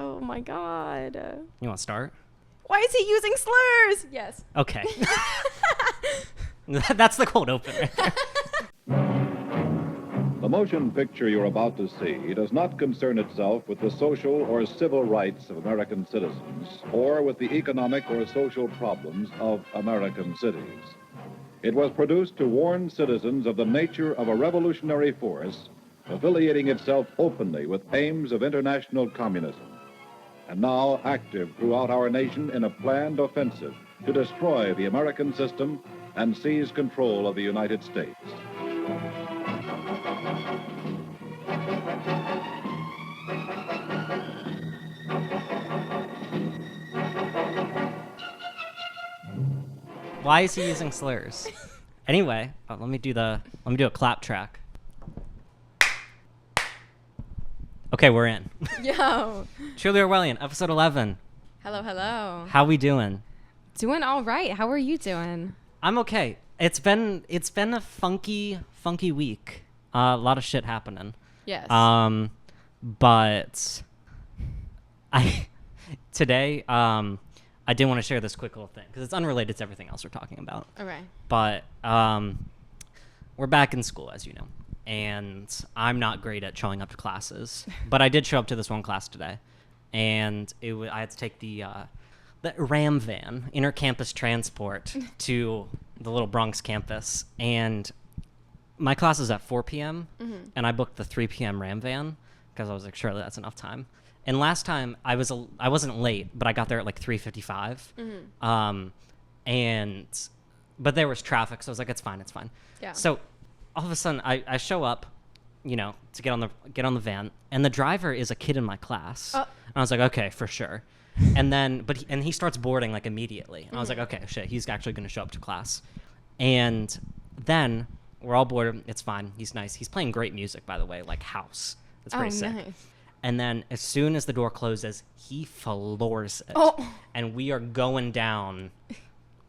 Oh my God. You want to start? Why is he using slurs? Yes. Okay. That's the cold open right there. The motion picture you're about to see does not concern itself with the social or civil rights of American citizens or with the economic or social problems of American cities. It was produced to warn citizens of the nature of a revolutionary force affiliating itself openly with aims of international communism, and now active throughout our nation in a planned offensive to destroy the American system and seize control of the United States. Why is he using slurs? Anyway, let me do a clap track. Okay, we're in. Yo. Truly Orwellian, episode 11. Hello. How we doing? Doing all right. How are you doing? I'm okay. It's been a funky week. A lot of shit happening. Yes. But today I did want to share this quick little thing because it's unrelated to everything else we're talking about. Okay. But we're back in school, as you know, and I'm not great at showing up to classes. But I did show up to this one class today, and I had to take the Ram van, inter-campus transport, to the little Bronx campus, and my class is at 4 p.m. And I booked the 3 p.m. Ram van because I was like, surely that's enough time. And last time I wasn't late, but I got there at like 3:55. But there was traffic, so I was like, it's fine. Yeah. So all of a sudden I show up, to get on the van, and the driver is a kid in my class. And I was like, okay, for sure. And then he starts boarding like immediately. And I was like, okay, shit, he's actually going to show up to class. And then we're all boarded. It's fine. He's nice. He's playing great music, by the way, like house. It's pretty sick. Nice. And then as soon as the door closes, he floors it. And we are going down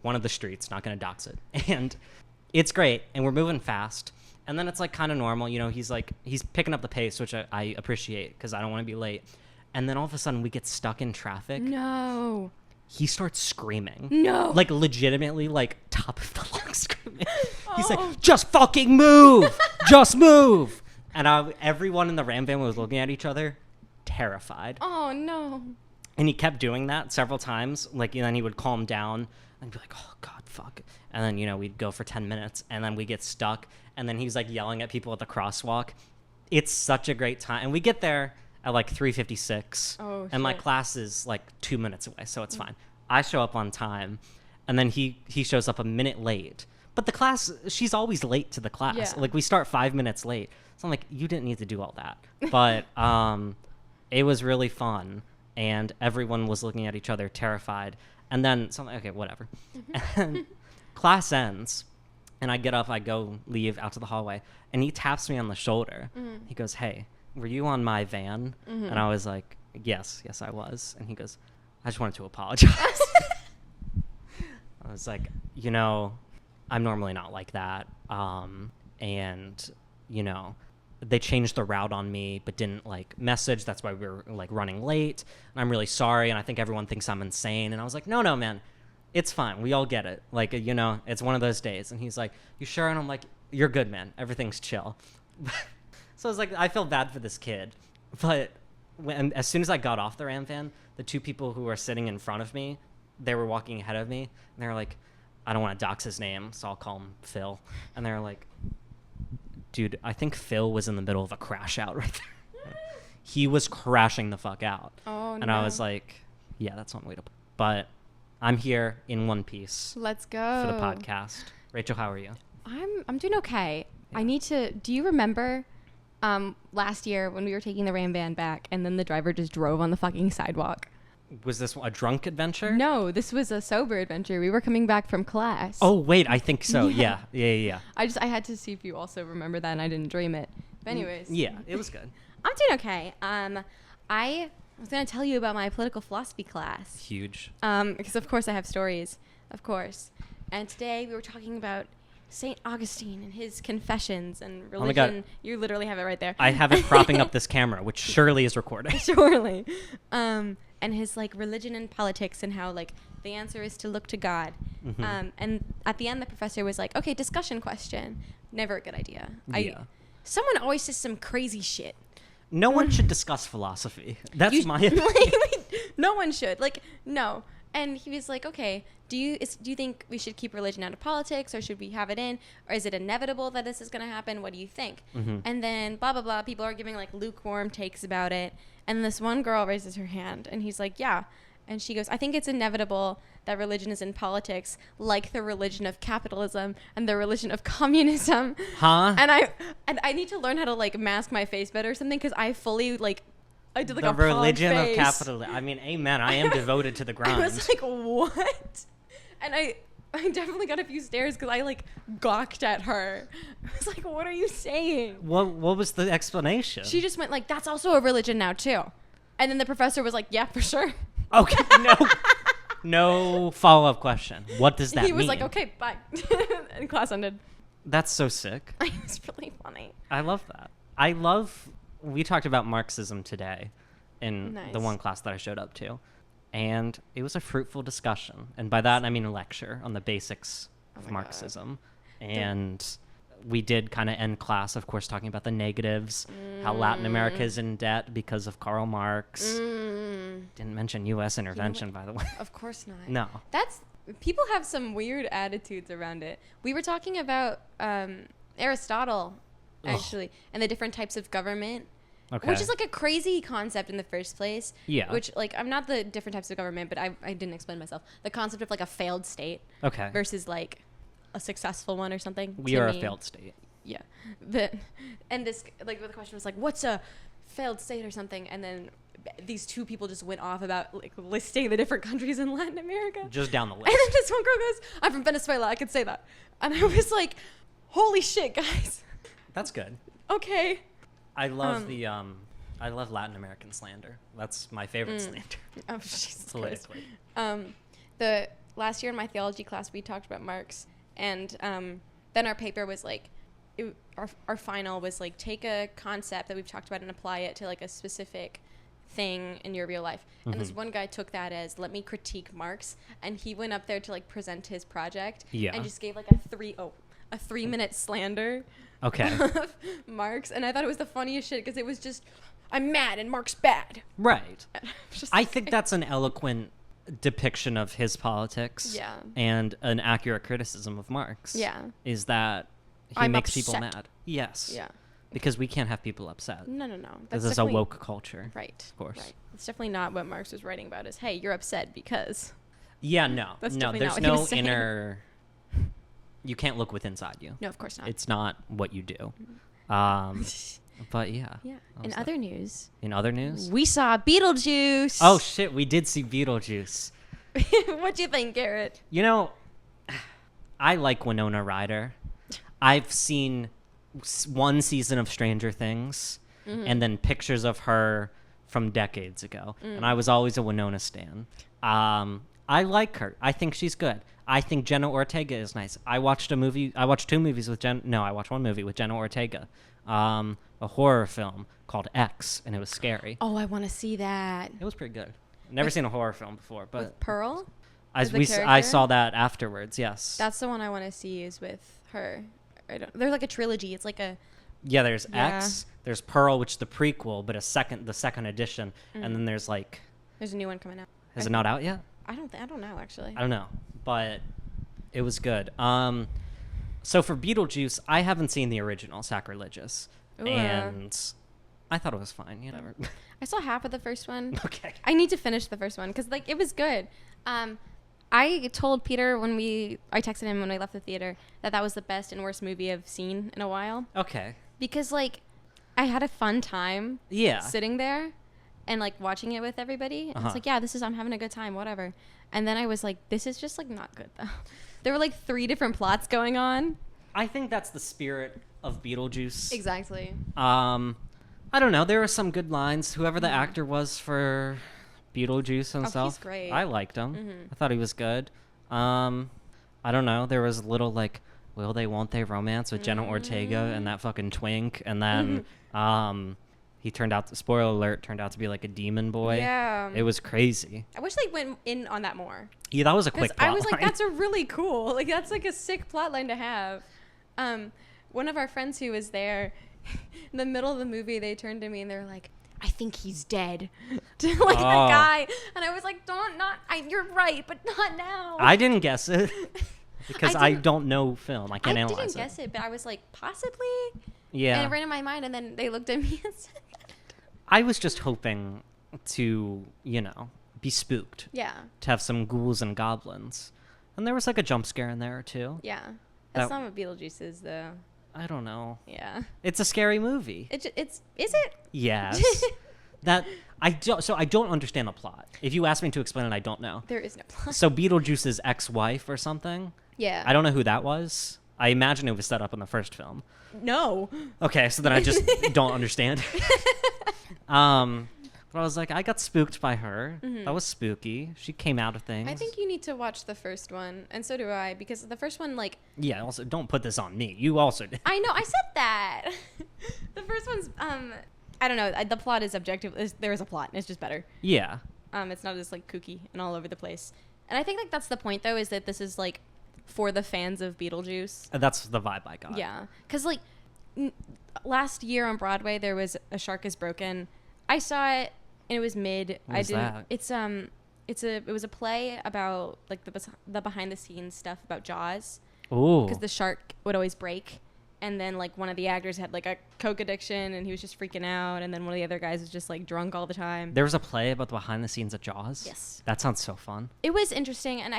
one of the streets, not going to dox it. And it's great. And we're moving fast. And then it's like kind of normal. He's picking up the pace, which I appreciate because I don't want to be late. And then all of a sudden we get stuck in traffic. No. He starts screaming. No. Like legitimately, like top of the lungs screaming. He's like, just fucking move. Just move. And everyone in the Ram van was looking at each other, terrified. Oh, no. And he kept doing that several times. Like, and then he would calm down and be like, oh, God, fuck. And then, we'd go for 10 minutes, and then we get stuck. And then he's, like, yelling at people at the crosswalk. It's such a great time. And we get there at, like, 3:56. Oh, and my shit. class is, like, 2 minutes away, so it's fine. I show up on time, and then he shows up a minute late. But the class, she's always late to the class. Yeah. Like, we start 5 minutes late. So I'm like, you didn't need to do all that. But it was really fun, and everyone was looking at each other terrified. And then something, okay, whatever. And class ends, and I get up, I go leave out to the hallway, and he taps me on the shoulder. He goes, hey, were you on my van? And I was like, yes, I was. And he goes, I just wanted to apologize. I was like, I'm normally not like that. And they changed the route on me, but didn't like message. That's why we were like running late. And I'm really sorry. And I think everyone thinks I'm insane. And I was like, no, man, it's fine. We all get it. Like, it's one of those days. And he's like, you sure? And I'm like, you're good, man. Everything's chill. So I was like, I feel bad for this kid. But as soon as I got off the Ram van, the two people who were sitting in front of me, they were walking ahead of me. And they were like, I don't want to dox his name, so I'll call him Phil. And they were like, dude, I think Phil was in the middle of a crash out right there. He was crashing the fuck out. Oh, and I was like, yeah, that's one way to put it. But I'm here in one piece. Let's go. For the podcast. Rachel, how are you? I'm doing okay. Yeah. Do you remember last year when we were taking the Ram van back and then the driver just drove on the fucking sidewalk? Was this a drunk adventure? No, this was a sober adventure. We were coming back from class. Oh, wait, I think so. Yeah. I had to see if you also remember that and I didn't dream it. But anyways. Yeah, it was good. I'm doing okay. I was going to tell you about my political philosophy class. Huge. Because of course I have stories, of course. And today we were talking about Saint Augustine and his confessions and Oh my God. religion. You literally have it right there. I have it propping up this camera, which surely is recording. Surely. And his like religion and politics and how like the answer is to look to God. Mhm. And at the end, the professor was like, okay, discussion question. Never a good idea. Yeah. Someone always says some crazy shit. No one should discuss philosophy. That's You- my opinion. No one should. Like, no. And he was like, okay, do you think we should keep religion out of politics, or should we have it in, or is it inevitable that this is going to happen? What do you think? Mhm. And then blah, blah, blah. People are giving like lukewarm takes about it. And this one girl raises her hand and he's like, yeah. And she goes, I think it's inevitable that religion is in politics, like the religion of capitalism and the religion of communism. Huh? And I need to learn how to like mask my face better or something, because I fully like, I did like The a palm religion of face. capitalism. I mean, amen. I am devoted to the grind. I was like, what? And I definitely got a few stares because I like gawked at her. I was like, what are you saying? what was the explanation? She just went like, that's also a religion now too. And then the professor was like, yeah, for sure. Okay, no follow-up question. What does that mean? He was like, okay, bye. And class ended. That's so sick. It was really funny. I love that. We talked about Marxism today in the Nice. one class that I showed up to. And it was a fruitful discussion. And by that, I mean a lecture on the basics of my God. Marxism. And we did kind of end class, of course, talking about the negatives, how Latin America is in debt because of Karl Marx. Didn't mention U.S. intervention, by the way. Of course not. No. People have some weird attitudes around it. We were talking about Aristotle, actually, and the different types of government. Okay. Which is like a crazy concept in the first place. Yeah. Which, like, I'm not the different types of government, but I didn't explain myself. The concept of like a failed state Okay. versus like a successful one or something. We to are me. a failed state. Yeah. And this, like, the question was like, what's a failed state or something? And then these two people just went off about like listing the different countries in Latin America. Just down the And list. then this one girl goes, I'm from Venezuela, I could say that. And I was like, holy shit, guys. That's good. Okay. I love I love Latin American slander. That's my favorite slander. Oh, Jesus Christ. Politically. The last year in my theology class, we talked about Marx, and then our paper was like, our final was like, take a concept that we've talked about and apply it to like a specific thing in your real life. And this one guy took that as, let me critique Marx, and he went up there to like present his project and just gave like a 3-minute slander Okay. of Marx, and I thought it was the funniest shit because it was just, I'm mad and Marx bad. Right. Just I think that's an eloquent depiction of his politics. Yeah. And an accurate criticism of Marx. Yeah. Is that he I'm makes people upset. mad. Yes. Yeah. Because we can't have people upset. No. This is a definitely- woke culture. Right. Of course. Right. It's definitely not what Marx was writing about. Is, hey, you're upset because. Yeah, no. That's No, definitely there's not what he no was saying. inner... You can't look with inside you. No, of course not. It's not what you do. But yeah. Yeah. That In was other news, In other news? we saw Beetlejuice. Oh, shit. We did see Beetlejuice. What'd you think, Garrett? You know, I like Winona Ryder. I've seen one season of Stranger Things and then pictures of her from decades ago. And I was always a Winona stan. I like her. I think she's good. I think Jenna Ortega is nice. I watched one movie with Jenna Ortega. A horror film called X, and it was scary. Oh, I want to see that. It was pretty good. Never seen a horror film before, but With Pearl? I as the character? saw that afterwards. Yes. That's the one I want to see, is with her. There's like a trilogy. It's like a. Yeah, there's Yeah. X, there's Pearl, which is the prequel, but the second edition, and then there's like, There's a new one coming out. is it not out yet? I don't know actually. I don't know, but it was good. So for Beetlejuice, I haven't seen the original Sacrilegious, Ooh. and I thought it was fine. You know. I saw half of the first one. Okay. I need to finish the first one because like it was good. I told Peter I texted him when we left the theater that was the best and worst movie I've seen in a while, Okay. because like I had a fun time Yeah. sitting there and like watching it with everybody. And it's like, yeah, I'm having a good time, whatever. And then I was like, this is just like not good though. There were like 3 different plots going on. I think that's the spirit of Beetlejuice. Exactly. I don't know. There were some good lines. Whoever the actor was for Beetlejuice himself, he's great. I liked him. I thought he was good. I don't know. There was a little like will they, won't they romance with Jenna Ortega and that fucking twink, and then he turned out, spoiler alert, turned out to be like a demon boy. Yeah. It was crazy. I wish they went in on that more. Yeah, that was a quick plot I was like, line. that's a really cool, like, that's like a sick plot line to have. One of our friends who was there, in the middle of the movie, they turned to me and they were like, I think he's dead. To like the guy. And I was like, you're right, but not now. I didn't guess it because I don't know film. I can't analyze it. I didn't guess it, but I was like, possibly? Yeah. And it ran in my mind, and then they looked at me and said that. I was just hoping to, be spooked. Yeah. To have some ghouls and goblins. And there was like a jump scare in there or two. Yeah. That's not what Beetlejuice is, though. I don't know. Yeah. It's a scary movie. Is it? Yes. I don't understand the plot. If you ask me to explain it, I don't know. There is no plot. So Beetlejuice's ex-wife or something? Yeah. I don't know who that was. I imagine it was set up in the first film. No. Okay, so then I just don't understand. But I was like, I got spooked by her. Mm-hmm. That was spooky. She came out of things. I think you need to watch the first one, and so do I, because the first one, like... Yeah, also, don't put this on me. You also did. I know, I said that. The first one's, I don't know, the plot is objective. There is a plot, and it's just better. Yeah. It's not as, like, kooky and all over the place. And I think, like, that's the point, though, is that this is, like, for the fans of Beetlejuice. That's the vibe I got. Yeah. Because, like, last year on Broadway, there was A Shark is Broken. I saw it, and it was mid. What is that? It was a play about, like, the behind the scenes stuff about Jaws. Ooh. Because the shark would always break, and then, like, one of the actors had, like, a coke addiction, and he was just freaking out, and then one of the other guys was just, like, drunk all the time. There was a play about the behind the scenes of Jaws? Yes. That sounds so fun. It was interesting, and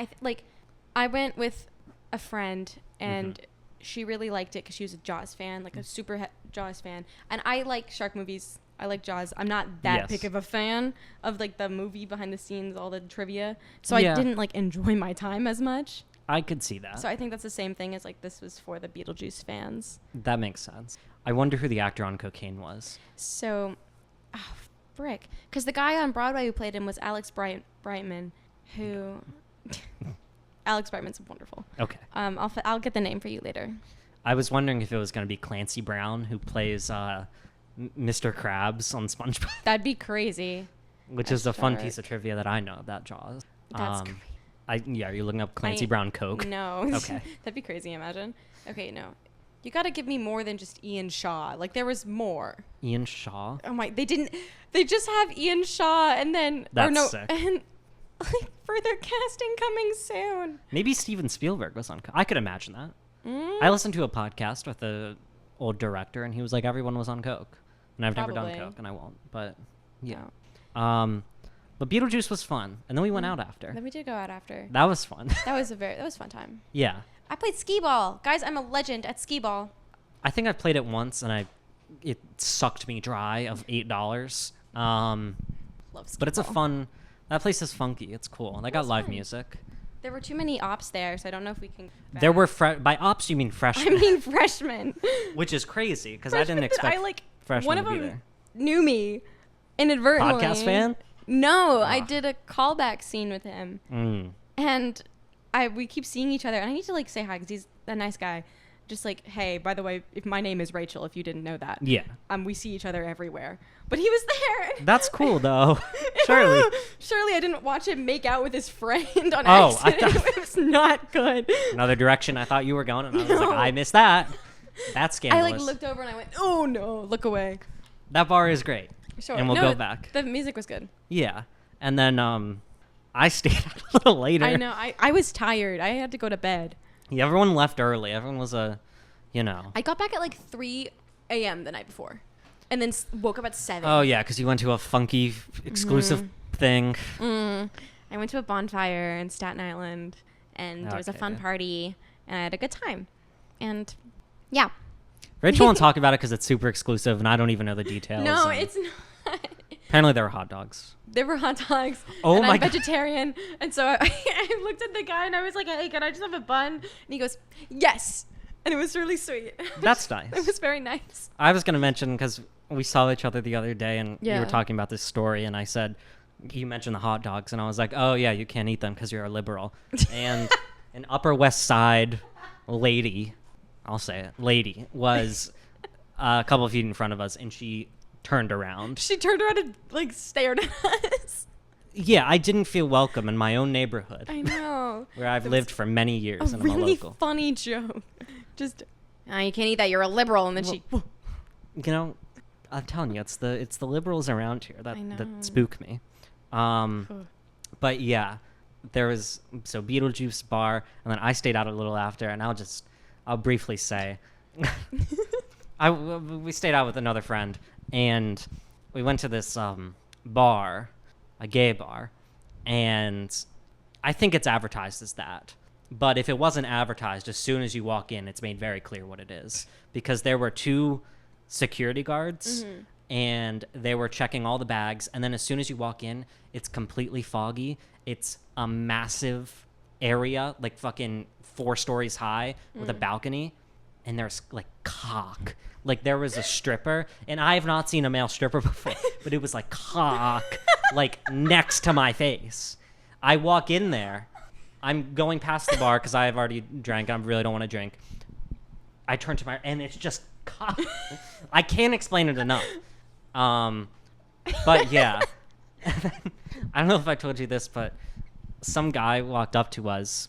I went with a friend, and she really liked it because she was a Jaws fan, like a super Jaws fan, and I like shark movies. I like Jaws. I'm not that big of a fan of, like, the movie behind the scenes, all the trivia. So I didn't, like, enjoy my time as much. I could see that. So I think that's the same thing as, like, this was for the Beetlejuice fans. That makes sense. I wonder who the actor on cocaine was. So, frick. Because the guy on Broadway who played him was Alex Brightman, who... Alex Brightman's wonderful. Okay. I'll get the name for you later. I was wondering if it was going to be Clancy Brown, who plays... Mr. Krabs on SpongeBob. That'd be crazy. Which is a fun piece of trivia that I know about Jaws. That's crazy. Are you looking up Clancy Brown Coke? No. Okay. That'd be crazy, imagine. Okay, no. You gotta give me more than just Ian Shaw. Like, there was more. Ian Shaw? Oh my, they just have Ian Shaw and then... That's sick. And, like, further casting coming soon. Maybe Steven Spielberg was on Coke. I could imagine that. I listened to a podcast with the old director, and he was like, everyone was on Coke. And I've never done Coke, and I won't. But, yeah. No. But Beetlejuice was fun. And then we went out after. Then we did go out after. That was fun. That was a fun time. Yeah. I played skee-ball. Guys, I'm a legend at skee-ball. I think I played it once, and it sucked me dry of $8. Love skee-ball. But it's a fun... That place is funky. It's cool. They got live music. There were too many ops there, so I don't know if we can... There were... By ops, you mean freshmen. I mean freshmen. Which is crazy, because I didn't expect freshmen one of to be them there. Knew me inadvertently. Podcast fan? No, I did a callback scene with him. And we keep seeing each other, and I need to, like, say hi, because he's a nice guy. Just like, hey, by the way, if my name is Rachel, if you didn't know that. Yeah. We see each other everywhere. But he was there. That's cool, though. Surely. Surely I didn't watch him make out with his friend on accident. It was not good. Another direction I thought you were going, and I was like, I missed that. That's scandalous. I, like, looked over, and I went, oh, no, look away. That bar is great. Sure. And we'll go back. The music was good. Yeah. And then I stayed out a little later. I know. I was tired. I had to go to bed. Yeah, everyone left early. Everyone was I got back at like 3 a.m. the night before. And then woke up at 7. Oh, yeah, because you went to a funky exclusive thing. I went to a bonfire in Staten Island, and it was a fun party, and I had a good time. And, yeah. Rachel won't talk about it because it's super exclusive, and I don't even know the details. No, it's not. Apparently there were hot dogs. There were hot dogs. Oh, and my I'm God. vegetarian. And so I looked at the guy, and I was like, hey, can I just have a bun? And he goes, yes. And it was really sweet. That's nice. It was very nice. I was going to mention, because we saw each other the other day, and you Yeah. were talking about this story, and I said, you mentioned the hot dogs, and I was like, oh, yeah, you can't eat them because you're a liberal. And an Upper West Side lady I'll say it, lady was a couple of feet in front of us, and she turned around. She turned around and like stared at us. Yeah, I didn't feel welcome in my own neighborhood. I know. Where I've lived for many years, and I'm a really local. funny joke. Just, oh, you can't eat that. You're a liberal, and then she. You know, I'm telling you, it's the liberals around here that spook me. But yeah, there was Beetlejuice bar, and then I stayed out a little after, and I'll briefly say, we stayed out with another friend, and we went to this bar, a gay bar, and I think it's advertised as that. But if it wasn't advertised, as soon as you walk in, it's made very clear what it is, because there were 2 security guards, and they were checking all the bags, and then as soon as you walk in, it's completely foggy. It's a massive area, like fucking 4 stories high, with a balcony, and there's like cock. Like there was a stripper, and I have not seen a male stripper before, but it was like cock, like next to my face. I walk in there. I'm going past the bar because I have already drank. I really don't want to drink. I turn to and it's just cock. I can't explain it enough. But yeah, I don't know if I told you this, but some guy walked up to us,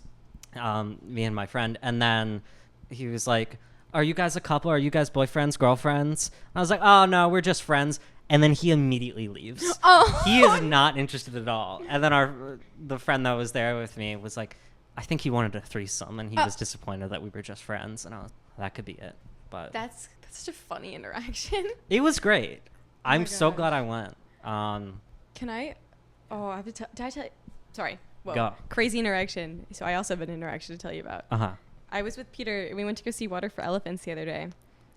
me and my friend, and then he was like, "Are you guys a couple? Are you guys boyfriends, girlfriends?" I was like, "Oh no, we're just friends." And then he immediately leaves. Oh. He is not interested at all. And then the friend that was there with me was like, I think he wanted a threesome, and he was disappointed that we were just friends. And I was, that could be it. But that's such a funny interaction. It was great. I'm so gosh. glad I went. Can I? Oh, I have to tell. Did I tell you? Sorry. Whoa. Go. Crazy interaction. So I also have an interaction to tell you about. Uh-huh. I was with Peter. We went to go see Water for Elephants the other day.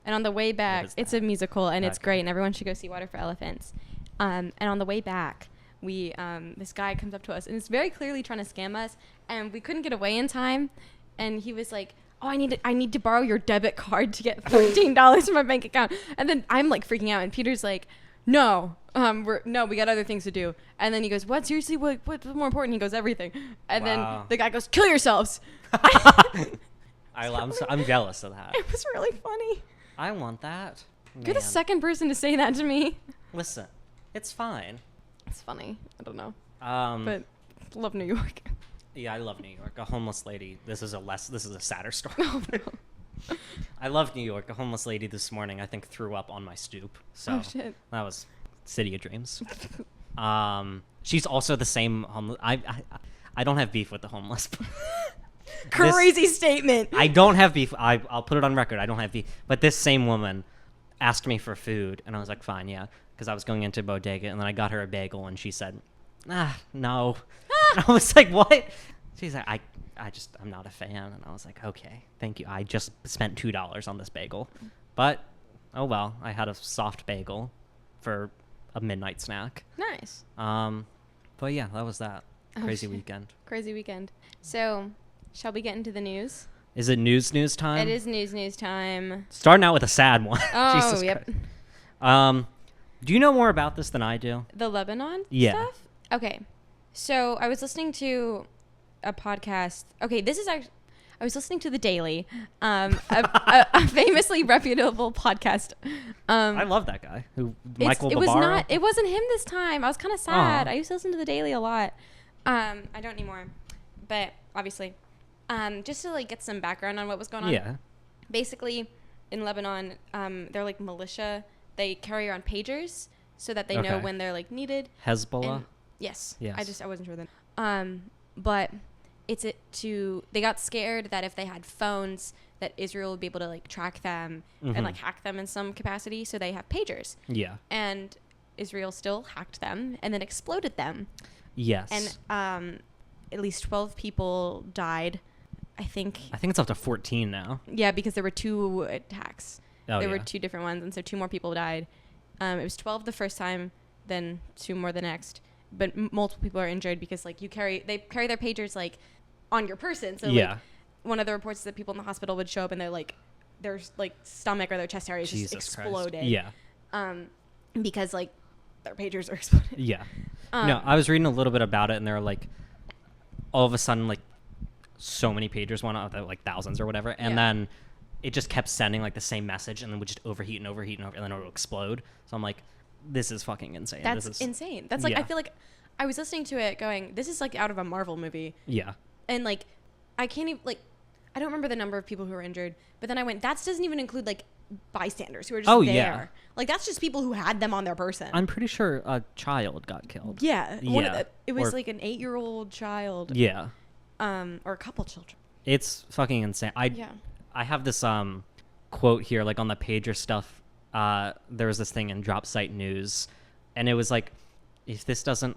And on the way back, it's a musical, and it's great, and everyone should go see Water for Elephants. And on the way back, we this guy comes up to us, and is very clearly trying to scam us, and we couldn't get away in time. And he was like, "Oh, I need to borrow your debit card to get $13 in my bank account." And then I'm like freaking out, and Peter's like, "No, we got other things to do." And then he goes, "What? Seriously? What's more important?" He goes, "Everything." And then the guy goes, "Kill yourselves." I'm jealous of that. It was really funny. I want that. You're the second person to say that to me. Listen, it's fine. It's funny. I don't know. But love New York. Yeah, I love New York. A homeless lady. This is a sadder story. Oh, no. I love New York. A homeless lady this morning, I think, threw up on my stoop. So oh, shit. That was city of dreams. She's also the same homeless. I don't have beef with the homeless. Crazy statement. I don't have beef. I'll put it on record. I don't have beef. But this same woman asked me for food, and I was like, fine, yeah, because I was going into bodega, and then I got her a bagel, and she said, no. And I was like, what? She's like, I'm not a fan. And I was like, okay, thank you. I just spent $2 on this bagel. But, oh well, I had a soft bagel for a midnight snack. Nice. But yeah, that was that. Crazy weekend. Crazy weekend. So, shall we get into the news? Is it news time? It is news time. Starting out with a sad one. Oh, Jesus yep. Christ. Do you know more about this than I do? The Lebanon stuff? Okay. So, I was listening to a podcast. Okay, this is actually... I was listening to The Daily, a famously reputable podcast. I love that guy. Michael It Barbaro? wasn't him this time. I was kind of sad. I used to listen to The Daily a lot. I don't anymore. But, obviously... just to get some background on what was going on. Yeah. Basically, in Lebanon, they're like militia. They carry around pagers so that they know when they're needed. Hezbollah. Yes. Yes. I wasn't sure then. But they got scared that if they had phones, that Israel would be able to track them and hack them in some capacity. So they have pagers. Yeah. And Israel still hacked them and then exploded them. Yes. And at least 12 people died. I think it's up to 14 now. Yeah, because there were 2 attacks. There were 2 different ones, and so 2 more people died. It was 12 the first time, then 2 more the next. But multiple people are injured because they carry their pagers on your person. So one of the reports is that people in the hospital would show up and their stomach or their chest area just exploded. Yeah. Because their pagers are exploded. Yeah. No, I was reading a little bit about it, and they were all of a sudden so many pagers went out, thousands or whatever, and then it just kept sending like the same message and then would just overheat and then it would explode. So I'm like, this is fucking insane. That's insane. That's like, yeah. I feel like I was listening to it going, this is like out of a Marvel movie. Yeah. And like, I can't even, like, I don't remember the number of people who were injured, but then I went, that doesn't even include like bystanders who are just there. Yeah. Like, that's just people who had them on their person. I'm pretty sure a child got killed. Yeah. Yeah. It was like an 8-year-old child. Yeah. Or a couple children. It's fucking insane. I have this quote here, like on the pager stuff. There was this thing in Drop Site News, and it was like, if this doesn't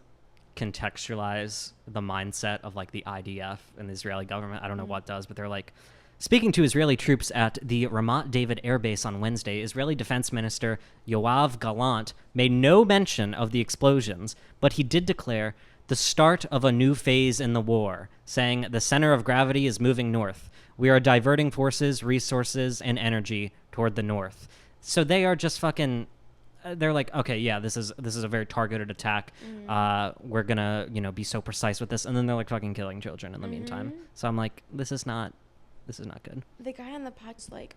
contextualize the mindset of like the IDF and the Israeli government, I don't know what does, but they're like, speaking to Israeli troops at the Ramat David Air Base on Wednesday, Israeli Defense Minister Yoav Gallant made no mention of the explosions, but he did declare the start of a new phase in the war, saying the center of gravity is moving north. We are diverting forces, resources, and energy toward the north. So they are just fucking... they're like, okay, yeah, this is a very targeted attack. We're gonna, be so precise with this, and then they're like fucking killing children in the meantime. So I'm like, this is not good. The guy on the pod's like,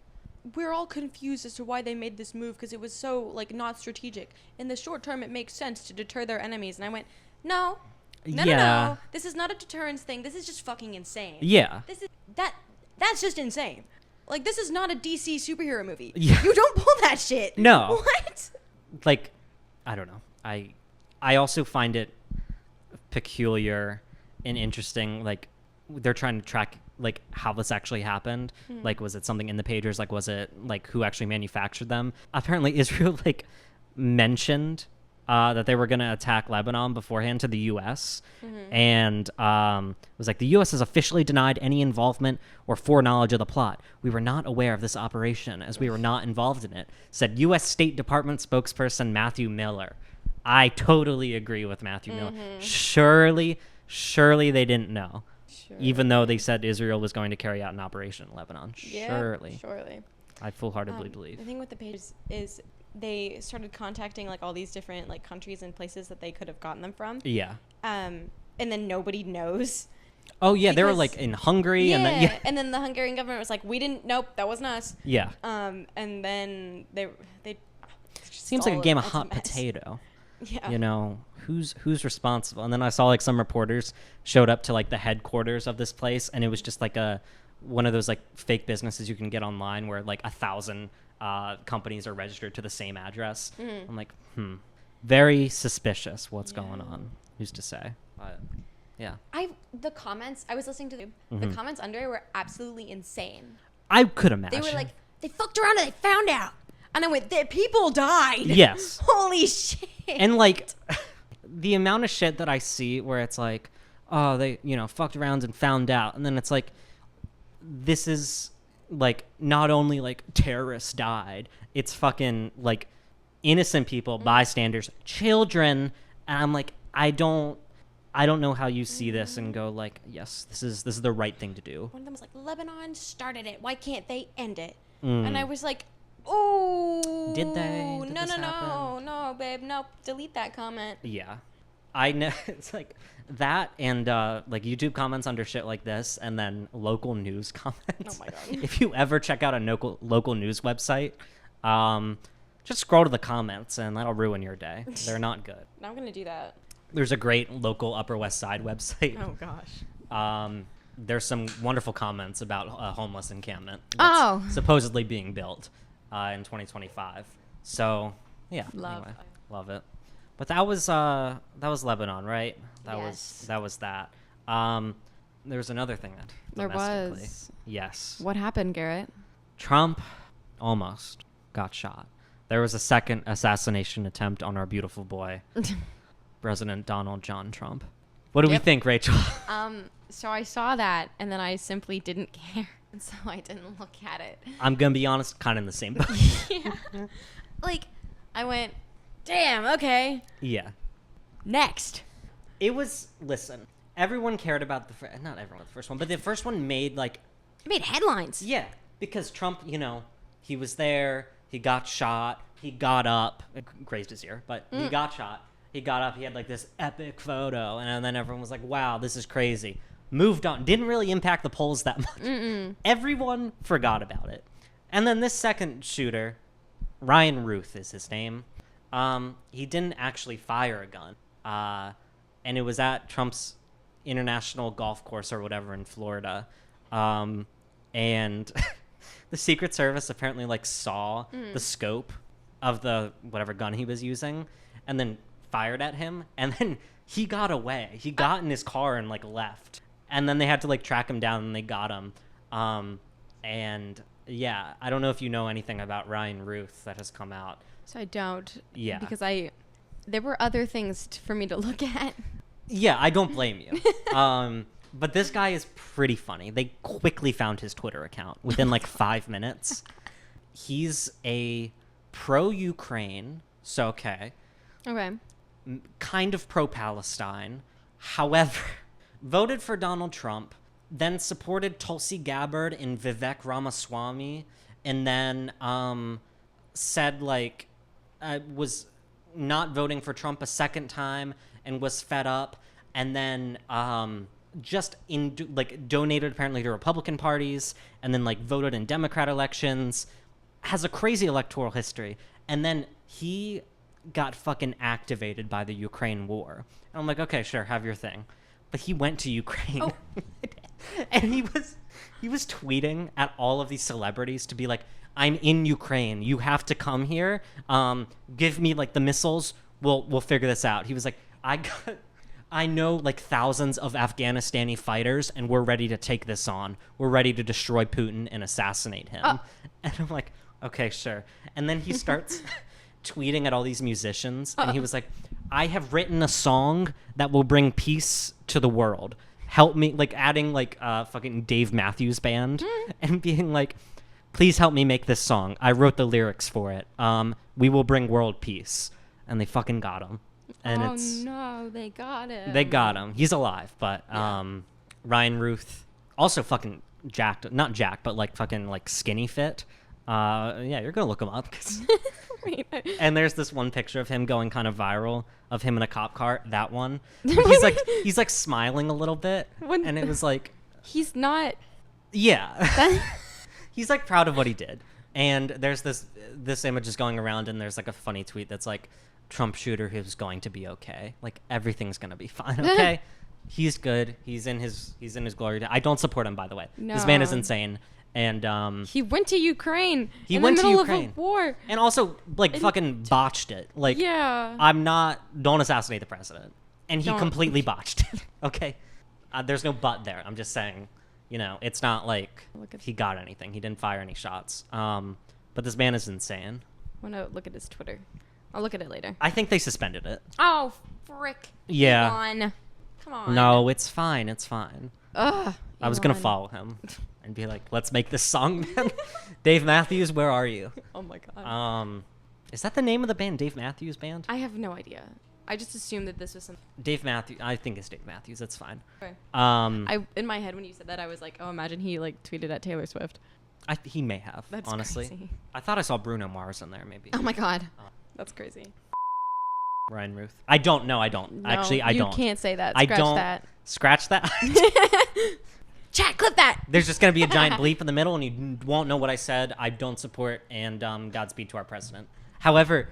we're all confused as to why they made this move because it was so like not strategic. In the short term, it makes sense to deter their enemies. And I went, no. This is not a deterrence thing. This is just fucking insane. Yeah. That's just insane. Like, this is not a DC superhero movie. Yeah. You don't pull that shit. No. What? Like, I don't know. I also find it peculiar and interesting. Like, they're trying to track like how this actually happened. Like, was it something in the pagers? Like, was it like who actually manufactured them? Apparently, Israel like mentioned that they were going to attack Lebanon beforehand to the U.S. And was like, the U.S. has officially denied any involvement or foreknowledge of the plot. We were not aware of this operation as we were not involved in it, said U.S. State Department spokesperson Matthew Miller. I totally agree with Matthew Miller. Surely they didn't know. Even though they said Israel was going to carry out an operation in Lebanon. Surely. I full-heartedly believe. The thing with the pages is they started contacting like all these different like countries and places that they could have gotten them from. Yeah. And then nobody knows. Oh yeah, they were like in Hungary and then the Hungarian government was like, we didn't, nope, that wasn't us. Yeah. And then they seems like a game of hot potato. Yeah. Who's responsible? And then I saw like some reporters showed up to like the headquarters of this place, and it was just like one of those like fake businesses you can get online where like 1,000 companies are registered to the same address. I'm like, very suspicious what's going on. Who's to say? But yeah. The comments, I was listening to the comments under it were absolutely insane. I could imagine. They were like, they fucked around and they found out. And I went, people died. Yes. Holy shit. And like the amount of shit that I see where it's like, oh, they, fucked around and found out. And then it's like, this is like not only like terrorists died, it's fucking like innocent people, bystanders, children. And I'm like, I don't know how you see this and go like, yes, this is the right thing to do. One of them was like, Lebanon started it. Why can't they end it? And I was like, oh, did they? No, babe, no, delete that comment. Yeah, I know. It's like that and like YouTube comments under shit like this, and then local news comments. Oh my god! If you ever check out a local news website, just scroll to the comments, and that'll ruin your day. They're not good. I'm gonna do that. There's a great local Upper West Side website. Oh gosh. There's some wonderful comments about a homeless encampment that's supposedly being built in 2025. So yeah, love it. But that was Lebanon, right? That was that. There's another thing that there domestically. was. Yes. What happened, Garrett? Trump almost got shot. There was a second assassination attempt on our beautiful boy, President Donald John Trump. What do we think, Rachel? So I saw that, and then I simply didn't care, and so I didn't look at it. I'm gonna be honest, kind of in the same boat. Yeah. Like, I went, damn, okay. Yeah. Next. It was, listen, everyone cared about not everyone the first one, but the first one made, like... It made headlines. Yeah, because Trump, he was there, he got shot, he got up, grazed his ear, but he got shot, he got up, he had, like, this epic photo, and then everyone was like, wow, this is crazy. Moved on. Didn't really impact the polls that much. Everyone forgot about it. And then this second shooter, Ryan Routh is his name. He didn't actually fire a gun. And it was at Trump's international golf course or whatever in Florida. And the Secret Service apparently like saw the scope of the whatever gun he was using and then fired at him. And then he got away. He got in his car and like left. And then they had to like track him down and they got him. And yeah, I don't know if you know anything about Ryan Routh that has come out. So I don't. Yeah. Because there were other things for me to look at. Yeah, I don't blame you. But this guy is pretty funny. They quickly found his Twitter account within like 5 minutes. He's a pro-Ukraine, so okay. Okay. Kind of pro-Palestine. However, voted for Donald Trump, then supported Tulsi Gabbard and Vivek Ramaswamy, and then said like was not voting for Trump a second time and was fed up, and then donated apparently to Republican parties, and then like voted in Democrat elections, has a crazy electoral history, and then he got fucking activated by the Ukraine war. And I'm like, okay, sure, have your thing. But he went to Ukraine. Oh. And he was tweeting at all of these celebrities to be like, I'm in Ukraine. You have to come here. Give me like the missiles. We'll figure this out. He was like, I know like thousands of Afghanistani fighters, and we're ready to take this on. We're ready to destroy Putin and assassinate him. And I'm like, okay, sure. And then he starts tweeting at all these musicians, and he was like, I have written a song that will bring peace to the world. Help me, like adding like fucking Dave Matthews Band and being like, please help me make this song. I wrote the lyrics for it. We will bring world peace. And they fucking got him. And no, they got him. They got him. He's alive, but Ryan Routh also fucking jacked, not jacked, but like fucking like skinny fit. Yeah, you're gonna look him up. And there's this one picture of him going kind of viral of him in a cop car. That one, he's like smiling a little bit, and it was like he's not. Yeah, he's like proud of what he did. And there's this image is going around, and there's like a funny tweet that's like, Trump shooter who's going to be okay. Like everything's gonna be fine. Okay, he's good. He's in his glory. I don't support him, by the way. No. This man is insane. And he went to Ukraine. He went to Ukraine. Of a war. And also like fucking botched it. Like don't assassinate the president. And he completely botched it. Okay, there's no but there. I'm just saying, it's not like he got anything. He didn't fire any shots. But this man is insane. I want to look at his Twitter. I'll look at it later. I think they suspended it. Oh, frick. Yeah. Come on. No, it's fine. It's fine. Ugh. I was going to follow him and be like, let's make this song, man. Dave Matthews, where are you? Oh, my God. Is that the name of the band, Dave Matthews Band? I have no idea. I just assumed that this was some... Dave Matthews. I think it's Dave Matthews. That's fine. Okay. In my head, when you said that, I was like, oh, imagine he like tweeted at Taylor Swift. He may have, That's honestly. Crazy. I thought I saw Bruno Mars in there, maybe. Oh, my God. That's crazy. Ryan Routh. I don't know. I don't. No, Actually, I don't. You can't say that. Scratch that. Chat, clip that. There's just going to be a giant bleep in the middle, and you won't know what I said. I don't support, and Godspeed to our president. However,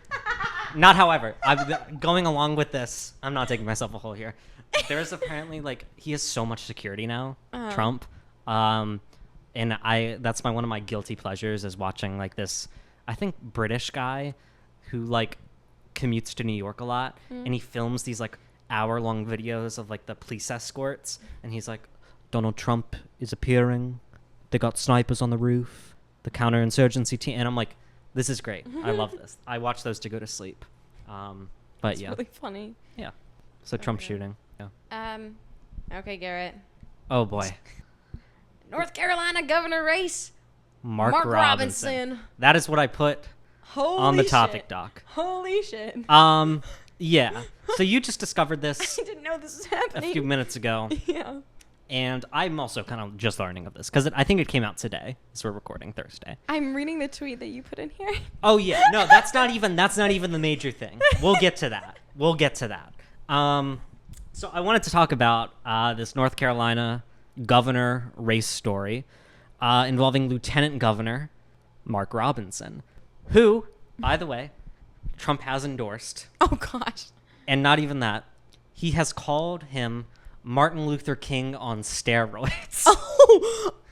I'm going along with this. I'm not taking myself a hole here. There's apparently, like, he has so much security now, Trump. And that's one of my guilty pleasures is watching, like, this, I think, British guy who like commutes to New York a lot, and he films these like hour-long videos of like the police escorts, and he's like, Donald Trump is appearing, they got snipers on the roof, the counterinsurgency team, and I'm like, this is great. I love this. I watch those to go to sleep. But it's really funny. Yeah. So Trump shooting. Yeah. Okay, Garrett. Oh boy. North Carolina governor race. Mark Robinson. That is what I put on the topic doc. Holy shit. Yeah. So you just discovered this. I didn't know this was happening. A few minutes ago. Yeah. And I'm also kind of just learning of this because I think it came out today, as we're recording Thursday. I'm reading the tweet that you put in here. Oh yeah, no, that's not even the major thing. We'll get to that. So I wanted to talk about this North Carolina governor race story involving Lieutenant Governor Mark Robinson, who, by the way, Trump has endorsed. Oh, gosh. And not even that. He has called him Martin Luther King on steroids.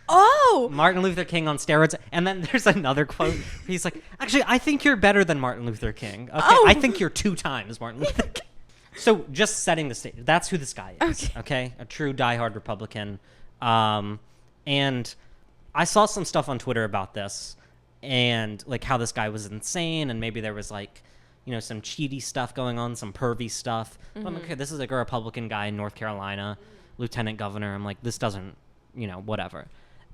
Oh! Martin Luther King on steroids. And then there's another quote. He's like, actually, I think you're better than Martin Luther King. Okay, I think you're 2 times Martin Luther King. So just setting the stage. That's who this guy is. Okay? A true diehard Republican. And I saw some stuff on Twitter about this and like how this guy was insane, and maybe there was like, you know, some cheaty stuff going on, some pervy stuff. But I'm like, okay, this is like a Republican guy in North Carolina, lieutenant governor. I'm like, this doesn't, you know, whatever.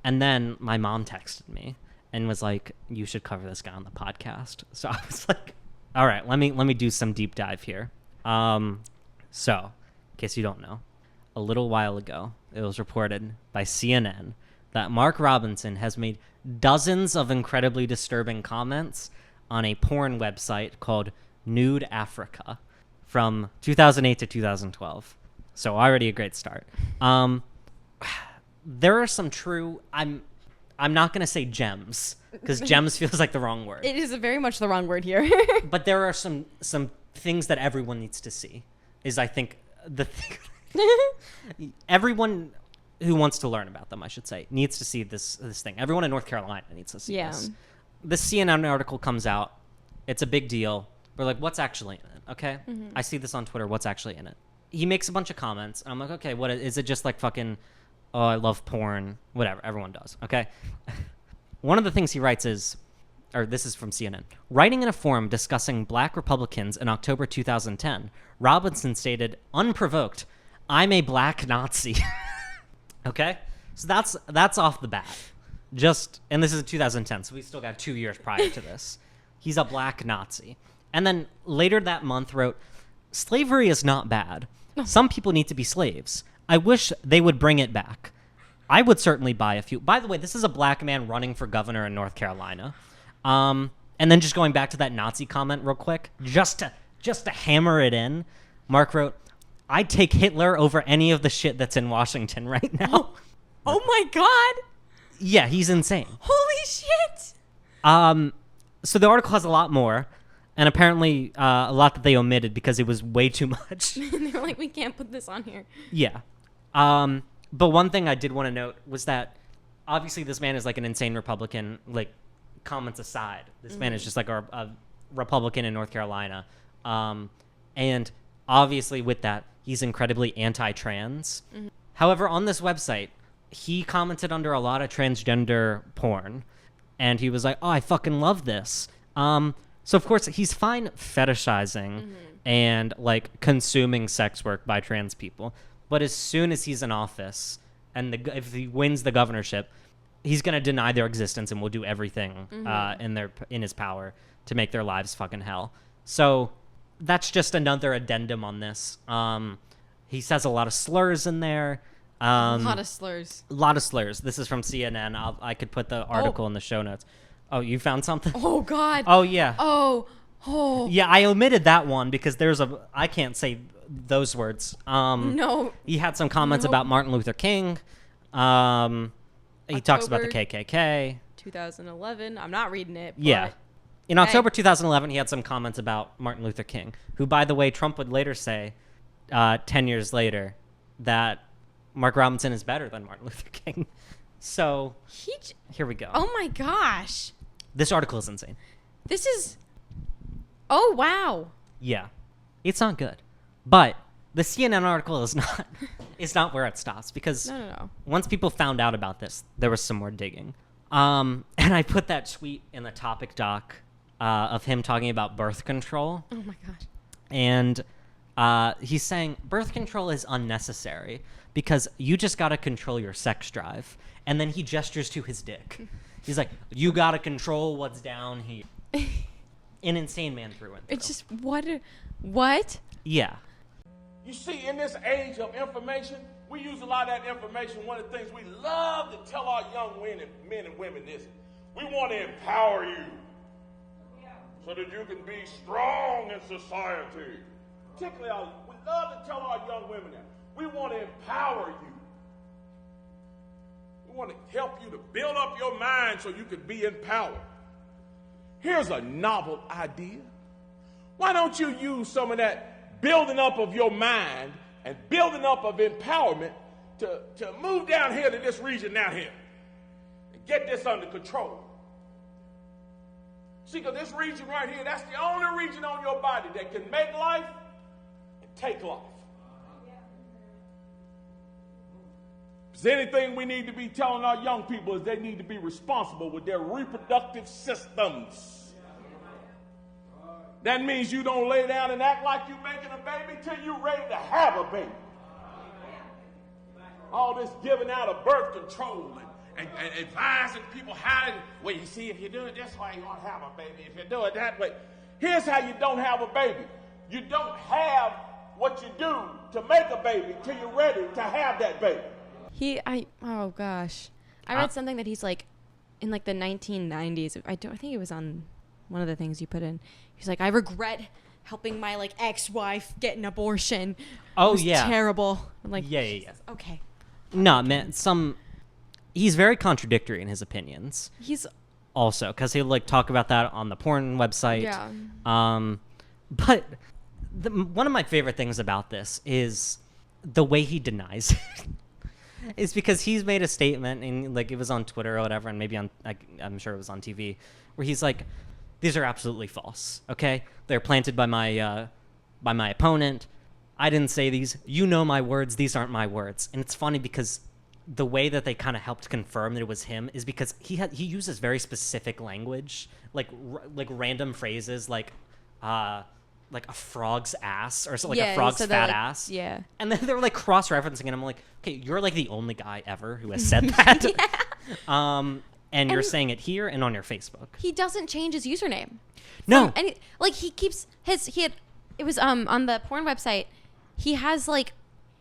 And then my mom texted me and was like, you should cover this guy on the podcast. So I was like, all right, let me do some deep dive here. So, in case you don't know, a little while ago, it was reported by CNN that Mark Robinson has made dozens of incredibly disturbing comments on a porn website called Nude Africa from 2008 to 2012. So already a great start. There are some true, I'm not going to say gems, because gems feels like the wrong word. It is very much the wrong word here. But there are some things that everyone needs to see, is I think the thing. Everyone who wants to learn about them, I should say, needs to see this thing. Everyone in North Carolina needs to see this. This CNN article comes out. It's a big deal. We're like, what's actually in it? Okay? Mm-hmm. I see this on Twitter. What's actually in it? He makes a bunch of comments. And I'm like, okay, what is it? Just like fucking, oh, I love porn. Whatever. Everyone does. Okay? One of the things he writes is, or this is from CNN, writing in a forum discussing black Republicans in October 2010, Robinson stated, unprovoked, I'm a black Nazi. Okay? So that's off the bat. And this is 2010, so we still got 2 years prior to this. He's a black Nazi. And then later that month wrote, slavery is not bad. Some people need to be slaves. I wish they would bring it back. I would certainly buy a few. By the way, this is a black man running for governor in North Carolina. And then just going back to that Nazi comment real quick, just to hammer it in, Mark wrote, I'd take Hitler over any of the shit that's in Washington right now. Oh my God. Yeah, he's insane. Holy shit. So the article has a lot more, and apparently a lot that they omitted because it was way too much. They're like, we can't put this on here. Yeah. But one thing I did want to note was that obviously this man is like an insane Republican, like comments aside. This man is just like a Republican in North Carolina. And obviously with that, he's incredibly anti-trans. Mm-hmm. However, on this website, he commented under a lot of transgender porn, and he was like, oh, I fucking love this. So of course he's fine fetishizing and like consuming sex work by trans people. But as soon as he's in office and if he wins the governorship, he's going to deny their existence and will do everything in his power to make their lives fucking hell. So that's just another addendum on this. He says a lot of slurs in there. A lot of slurs. A lot of slurs. This is from CNN. I could put the article in the show notes. Oh, you found something? Oh, God. Oh, yeah. Oh. Yeah, I omitted that one because I can't say those words. No. He had some comments about Martin Luther King. He talks about the KKK. 2011. I'm not reading it. Yeah. In October 2011, he had some comments about Martin Luther King, who, by the way, Trump would later say, 10 years later, that Mark Robinson is better than Martin Luther King. So, here we go. Oh, my gosh. This article is insane. This is... Oh, wow. Yeah. It's not good. But the CNN article is not where it stops, because No. once people found out about this, there was some more digging. And I put that tweet in the topic doc of him talking about birth control. Oh, my God. And he's saying birth control is unnecessary because you just got to control your sex drive. And then he gestures to his dick. He's like, you got to control what's down here. An insane man through and through. It's just, what? Yeah. You see, in this age of information, we use a lot of that information. One of the things we love to tell our young men and women is, we want to empower you so that you can be strong in society. Particularly, we love to tell our young women that. We want to empower you. We want to help you to build up your mind so you can be empowered. Here's a novel idea. Why don't you use some of that building up of your mind and building up of empowerment to move down here to this region down here and get this under control? See, because this region right here, that's the only region on your body that can make life and take life. If there's anything we need to be telling our young people is they need to be responsible with their reproductive systems. That means you don't lay down and act like you're making a baby till you're ready to have a baby. All this giving out of birth control and advising people how to, well, you see, if you do it this way, you won't have a baby. If you do it that way, here's how you don't have a baby. You don't have what you do to make a baby till you're ready to have that baby. Oh gosh. I read something that he's like, in like the 1990s, I think it was on one of the things you put in. He's like, I regret helping my like ex-wife get an abortion. Oh, it was yeah. terrible. I'm like, Yeah. okay. No, man, he's very contradictory in his opinions. He's also, because he'll like talk about that on the porn website. Yeah. But one of my favorite things about this is the way he denies it. Is because he's made a statement, and like it was on Twitter or whatever, and maybe on, I'm sure it was on TV, where he's like, these are absolutely false, okay? They're planted by my opponent. I didn't say these. You know my words. These aren't my words. And it's funny because the way that they kind of helped confirm that it was him is because he uses very specific language, like random phrases, like a frog's ass or something, like a frog's fat ass. Yeah. And then they're like cross-referencing, and I'm like, okay, you're like the only guy ever who has said that. Yeah. And you're saying it here and on your Facebook. He doesn't change his username. No. He keeps it was on the porn website. He has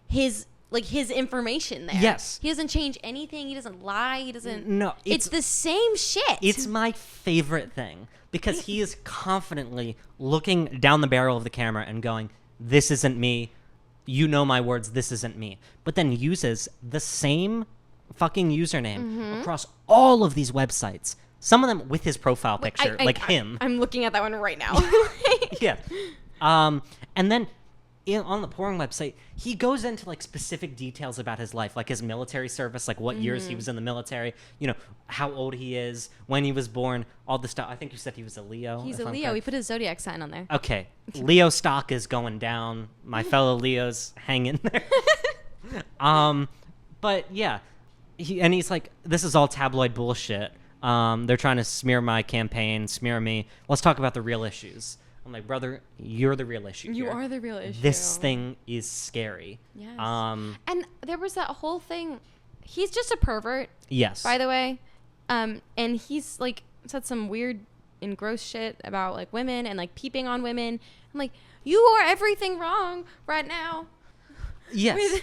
his information there. Yes. He doesn't change anything. He doesn't lie. He doesn't. No. It's the same shit. It's my favorite thing because he is confidently looking down the barrel of the camera and going, this isn't me. You know my words. This isn't me. But then uses the same fucking username across all of these websites. Some of them with his profile picture, him. I'm looking at that one right now. Yeah. And then on the porn website, he goes into like specific details about his life, like his military service, like what years he was in the military, how old he is, when he was born, all this stuff. I think you said he was a Leo. He's a Leo. He put his zodiac sign on there. Okay. Leo stock is going down. My fellow Leos, hang in there. But yeah, he's like, this is all tabloid bullshit. They're trying to smear my campaign, smear me. Let's talk about the real issues. I'm like, brother, you're the real issue. You here. are the real issue. This thing is scary. Yes. And there was that whole thing. He's just a pervert. Yes. By the way. And he's like said some weird and gross shit about like women and like peeping on women. I'm like, you are everything wrong right now. Yes.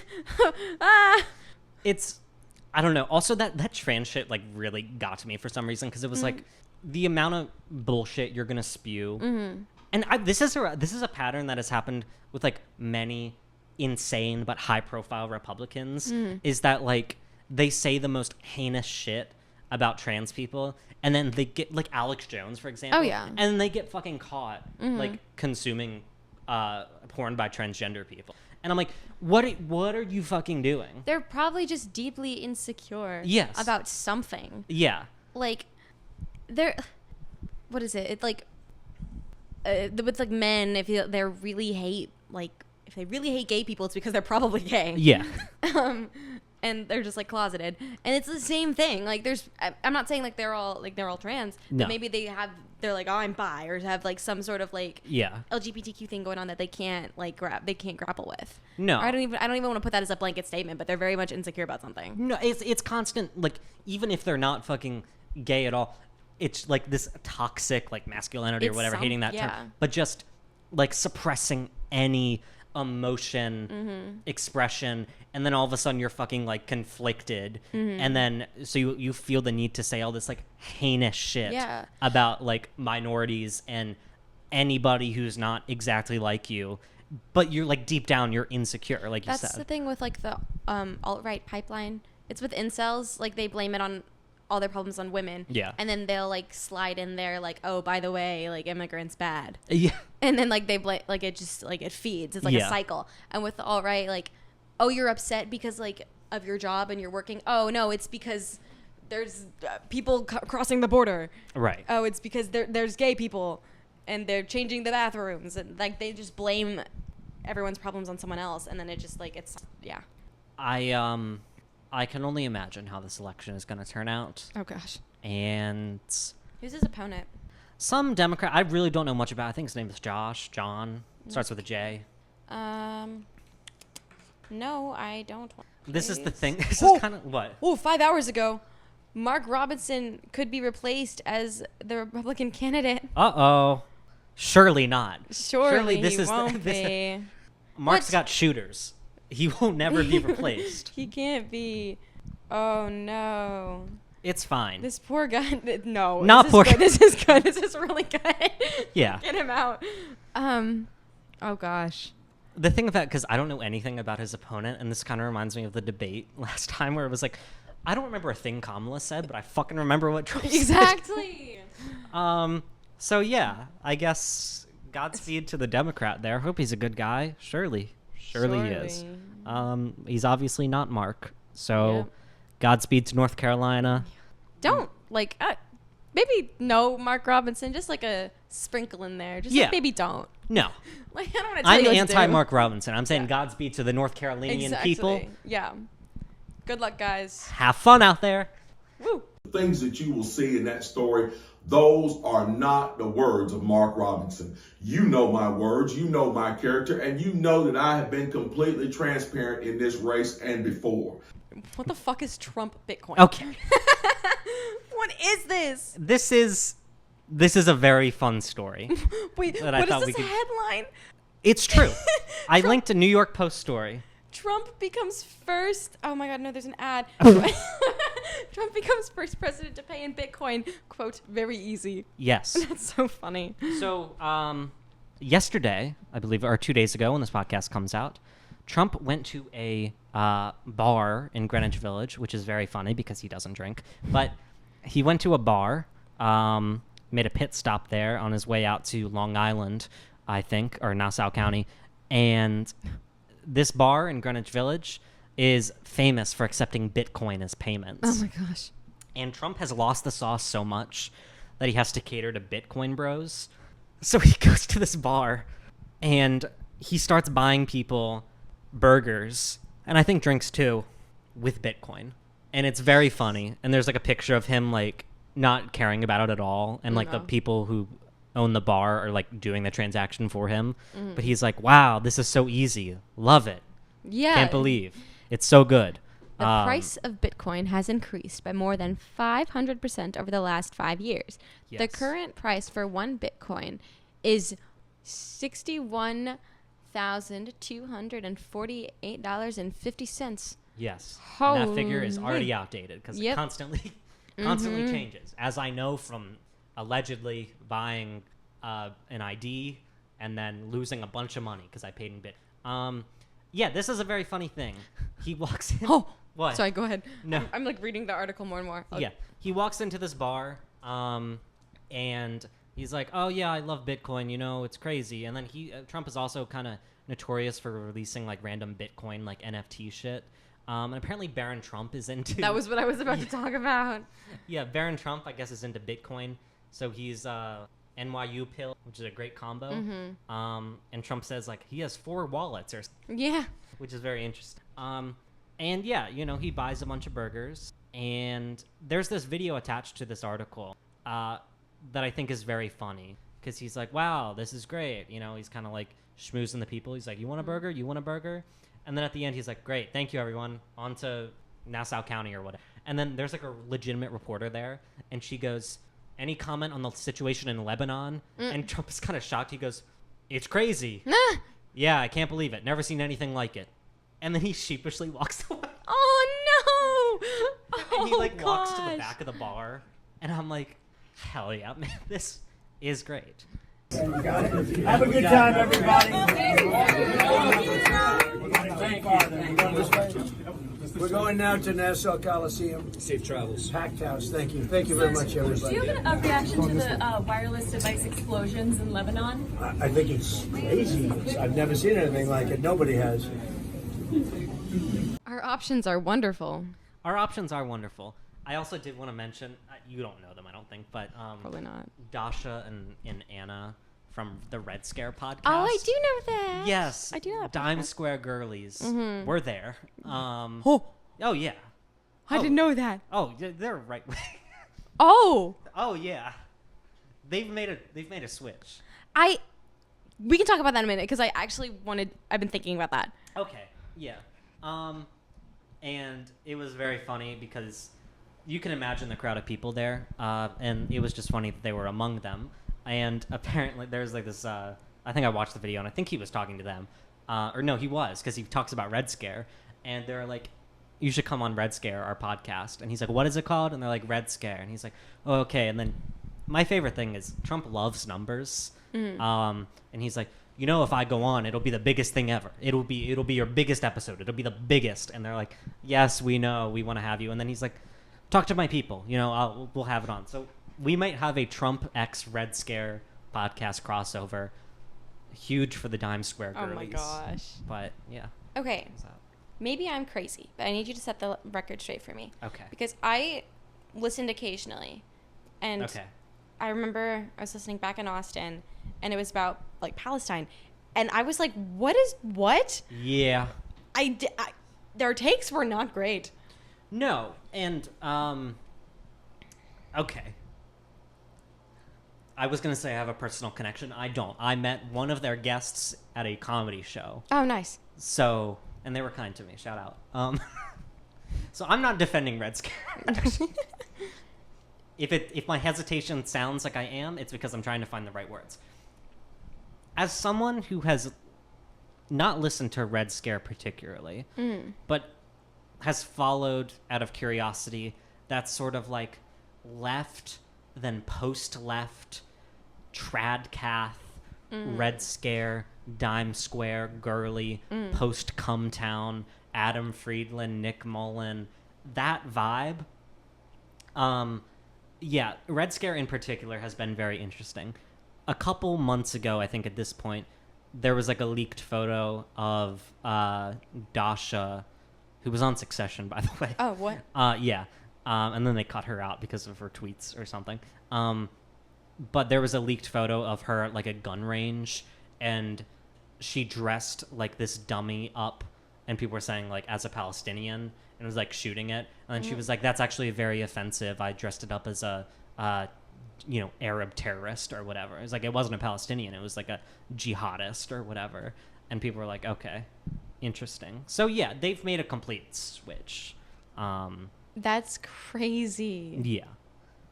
It's, I don't know. Also, that trans shit like really got to me for some reason because it was like the amount of bullshit you're gonna spew. Mm-hmm. And this is a pattern that has happened with like many insane but high-profile Republicans. Is that like they say the most heinous shit about trans people, and then they get like Alex Jones, for example. Oh yeah. And they get fucking caught like consuming porn by transgender people. And I'm like, what are you fucking doing? They're probably just deeply insecure. Yes. About something. Yeah. Like, what is it? It's like, with like men, if they really hate gay people, it's because they're probably gay. Yeah. And they're just like closeted, and it's the same thing. Like, I'm not saying like they're all trans, but maybe they're like, oh, I'm bi, or have like some sort of like LGBTQ thing going on that they can't grapple with. No, or I don't even want to put that as a blanket statement, but they're very much insecure about something. No, it's constant. Like, even if they're not fucking gay at all, it's like this toxic like masculinity or whatever, hating that term, but just like suppressing any emotion, expression, and then all of a sudden you're fucking like conflicted, and then so you feel the need to say all this like heinous shit about like minorities and anybody who's not exactly like you, but you're like deep down you're insecure, like you said. That's the thing with like the alt-right pipeline. It's with incels, like they blame it on all their problems on women. Yeah. And then they'll like slide in there like, oh, by the way, like immigrants bad. Yeah. And then like they like it just like it feeds. It's like a cycle. And with the alt-right, like, oh, you're upset because like of your job and you're working. Oh no, it's because there's people crossing the border. Right. Oh, it's because there's gay people and they're changing the bathrooms, and like they just blame everyone's problems on someone else, and then it just like it's I can only imagine how this election is going to turn out. Oh gosh. And who's his opponent? Some Democrat I really don't know much about. I think his name is John. Starts with a J. No, I don't. This is the thing. This is kind of what? Oh, 5 hours ago, Mark Robinson could be replaced as the Republican candidate. Uh-oh. Surely not. Surely this is won't be. Mark's got shooters. He will never be replaced. He can't be. Oh, no. It's fine. This poor guy. No. Not poor guy. This is good. This is really good. Yeah. Get him out. Oh, gosh. The thing about, because I don't know anything about his opponent, and this kind of reminds me of the debate last time where it was like, I don't remember a thing Kamala said, but I fucking remember what Trump said. Exactly. So yeah, I guess Godspeed to the Democrat there. Hope he's a good guy. Surely he is. He's obviously not Mark. So Godspeed to North Carolina. Don't like maybe no Mark Robinson, just like a sprinkle in there. Just like maybe don't. No. Like I don't want to tell you I'm what to do. anti Mark Robinson. I'm saying Godspeed to the North Carolinian people. Yeah. Good luck, guys. Have fun out there. Woo. The things that you will see in that story, those are not the words of Mark Robinson. You know my words, you know my character, and you know that I have been completely transparent in this race and before. What the fuck is Trump Bitcoin? Okay. What is this? This is a very fun story. Wait, what is this headline? It's true. I linked a New York Post story. Trump becomes first. Oh my God, no, there's an ad. Trump becomes first president to pay in Bitcoin. Quote, very easy. Yes. That's so funny. So, yesterday, I believe, or 2 days ago when this podcast comes out, Trump went to a bar in Greenwich Village, which is very funny because he doesn't drink. But he went to a bar, made a pit stop there on his way out to Long Island, I think, or Nassau County, and this bar in Greenwich Village is famous for accepting Bitcoin as payments. Oh my gosh. And Trump has lost the sauce so much that he has to cater to Bitcoin bros. So he goes to this bar and he starts buying people burgers, and I think drinks too, with Bitcoin. And it's very funny. And there's like a picture of him like not caring about it at all. And like the people who own the bar are like doing the transaction for him. But he's like, wow, this is so easy. Love it. Yeah. Can't believe. It's so good. The price of Bitcoin has increased by more than 500% over the last 5 years. Yes. The current price for one Bitcoin is $61,248.50. Yes. Holy. And that figure is already outdated because it constantly changes. As I know from allegedly buying an ID and then losing a bunch of money because I paid in Bit. Yeah, this is a very funny thing. He walks in. Oh, what? Sorry, go ahead. No. I'm like reading the article more and more. Yeah, he walks into this bar, and he's like, "Oh yeah, I love Bitcoin. You know, it's crazy." And then Trump is also kind of notorious for releasing like random Bitcoin like NFT shit. And apparently Barron Trump is into. That was what I was about to talk about. Yeah, Barron Trump, I guess, is into Bitcoin. So he's NYU pill, which is a great combo. And Trump says like he has 4 wallets which is very interesting. And yeah, you know, he buys a bunch of burgers, and there's this video attached to this article that I think is very funny because he's like, wow, this is great. You know, he's kind of like schmoozing the people. He's like, you want a burger? You want a burger? And then at the end, he's like, great, thank you, everyone. On to Nassau County or whatever. And then there's like a legitimate reporter there, and she goes, any comment on the situation in Lebanon? And Trump is kind of shocked. He goes, it's crazy. Yeah, I can't believe it. Never seen anything like it. And then he sheepishly walks away. Oh, no. And he like walks to the back of the bar. And I'm like, hell yeah, man, this is great. Have a good time, everybody. We're going now to Nassau Coliseum. Safe travels. Packed house. Thank you. Thank you very much, everybody. Do you have a reaction to the wireless device explosions in Lebanon? I think it's crazy. I've never seen anything like it. Nobody has. Our options are wonderful. Our options are wonderful. I also did want to mention, you don't know them, I don't think, but Probably not. Dasha and Anna from the Red Scare podcast. Oh, I do know that. Yes. I do know that. Dime podcast. Square Girlies. We're there. Oh, Yeah. I didn't know that. Oh, they're right. Oh, Oh yeah. They've made a switch. we can talk about that in a minute because I've been thinking about that. Okay. Yeah. And it was very funny because you can imagine the crowd of people there, and it was just funny that they were among them. And apparently there's like this, I think I watched the video, and I think he was talking to them. Or no, he was, because he talks about Red Scare. And they're like, you should come on Red Scare, our podcast. And he's like, what is it called? And they're like, Red Scare. And he's like, oh, okay. And then my favorite thing is Trump loves numbers. And he's like, you know, if I go on, it'll be the biggest thing ever. It'll be your biggest episode. It'll be the biggest. And they're like, yes, we know. We want to have you. And then he's like, talk to my people. You know, we'll have it on. So we might have a Trump x Red Scare podcast crossover. Huge for the Dime Square girlies. Oh my gosh. But yeah. Okay. Maybe I'm crazy, but I need you to set the record straight for me. Okay. Because I listened occasionally, and Okay. I remember I was listening back in Austin, and it was about like Palestine, and I was like, what? Yeah. Their takes were not great. No, and okay. I was gonna say I have a personal connection. I don't. I met one of their guests at a comedy show. Oh, nice. So, and they were kind to me. Shout out. So I'm not defending Red Scare. If my hesitation sounds like I am, it's because I'm trying to find the right words. As someone who has not listened to Red Scare particularly, but has followed out of curiosity that sort of like left, then post-left, Tradcath, Red Scare, Dime Square, Girly, post-Cumtown, Adam Friedland, Nick Mullen, that vibe. Yeah, Red Scare in particular has been very interesting. A couple months ago, I think at this point, there was like a leaked photo of Dasha, who was on Succession, by the way. Oh, what? Yeah. And then they cut her out because of her tweets or something. But there was a leaked photo of her at like a gun range, and she dressed like this dummy up, and people were saying like as a Palestinian, and was like shooting it. And then she was like, that's actually very offensive. I dressed it up as a Arab terrorist or whatever. It was like, it wasn't a Palestinian. It was like a jihadist or whatever. And people were like, okay, interesting. So yeah, they've made a complete switch. That's crazy. Yeah.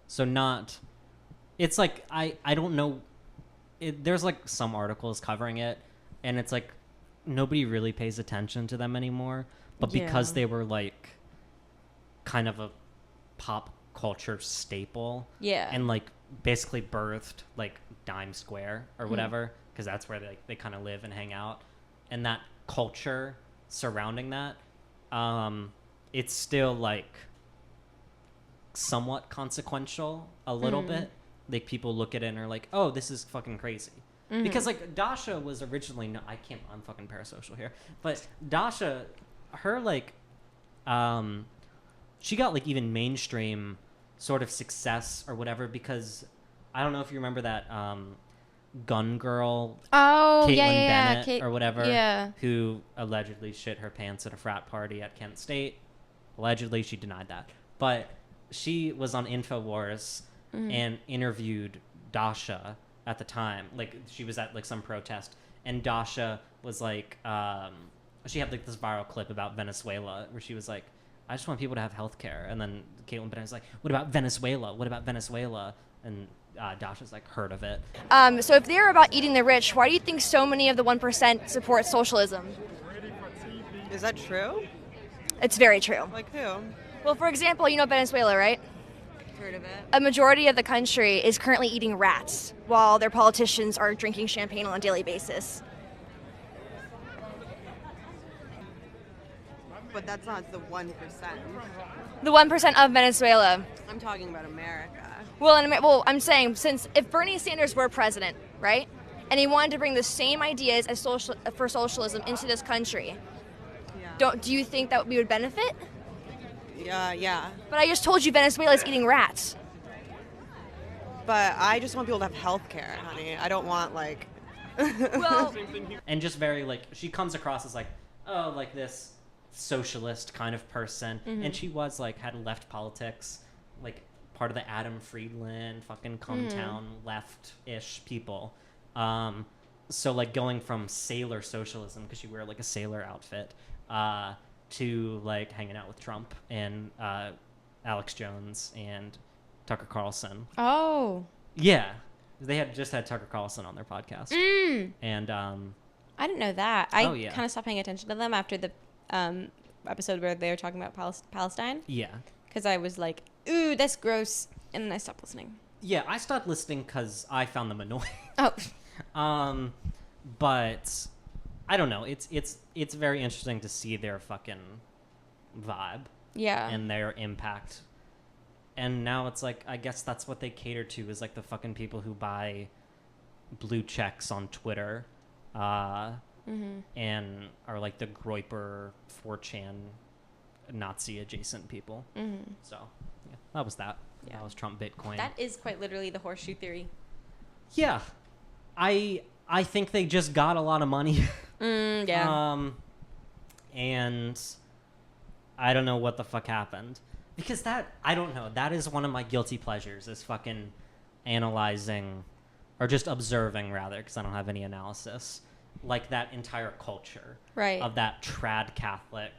So it's like, I don't know. There's like some articles covering it, and it's like nobody really pays attention to them anymore. But because they were like kind of a pop culture staple. Yeah. And like basically birthed like Dime Square or whatever, because that's where they kind of live and hang out. And that culture surrounding that, it's still like somewhat consequential a little bit. Like people look at it and are like, oh, this is fucking crazy. Because like Dasha was originally I'm fucking parasocial here, but Dasha, her like she got like even mainstream sort of success or whatever because I don't know if you remember that gun girl, Caitlin Bennett or whatever, who allegedly shit her pants at a frat party at Kent State. Allegedly, she denied that, but she was on InfoWars and interviewed Dasha at the time. Like she was at like some protest, and Dasha was like, she had like this viral clip about Venezuela where she was like, I just want people to have health care. And then Caitlin Bennett was like, what about Venezuela? What about Venezuela? And Dasha's like, heard of it. So if they're about eating the rich, why do you think so many of the 1% support socialism? Is that true? It's very true. Like who? Well, for example, you know Venezuela, right? Heard of it. A majority of the country is currently eating rats, while their politicians are drinking champagne on a daily basis. but that's not the 1%. The 1% of Venezuela. I'm talking about America. Well, I'm saying, since if Bernie Sanders were president, right, and he wanted to bring the same ideas as for socialism into this country, do you think that we would benefit? Yeah. But I just told you Venezuela is eating rats. But I just want people to have health care, honey. I don't want, like... Well... And just very, like, she comes across as, like, oh, like this socialist kind of person. Mm-hmm. And she was, like, had left politics, like, part of the Adam Friedland, fucking Cumtown left-ish people. So, like, going from sailor socialism, because she wear, like, a sailor outfit, to, like, hanging out with Trump and Alex Jones and Tucker Carlson. Oh. Yeah. They had just had Tucker Carlson on their podcast. And I didn't know that. I Oh, yeah. kind of stopped paying attention to them after the episode where they were talking about Palestine. yeah. Because I was like, ooh, that's gross. And then I stopped listening. Yeah, I stopped listening because I found them annoying. Oh. But I don't know. It's very interesting to see their fucking vibe Yeah. and their impact. And now it's like, I guess that's what they cater to, is like the fucking people who buy blue checks on Twitter, and are like the Groyper 4chan Nazi adjacent people. So yeah, that was that. Yeah. That was Trump Bitcoin. That is quite literally the horseshoe theory. Yeah, I think they just got a lot of money. Yeah. And I don't know what the fuck happened. Because I don't know, that is one of my guilty pleasures, is fucking analyzing, or just observing rather, because I don't have any analysis, like that entire culture. Right. Of that trad Catholic,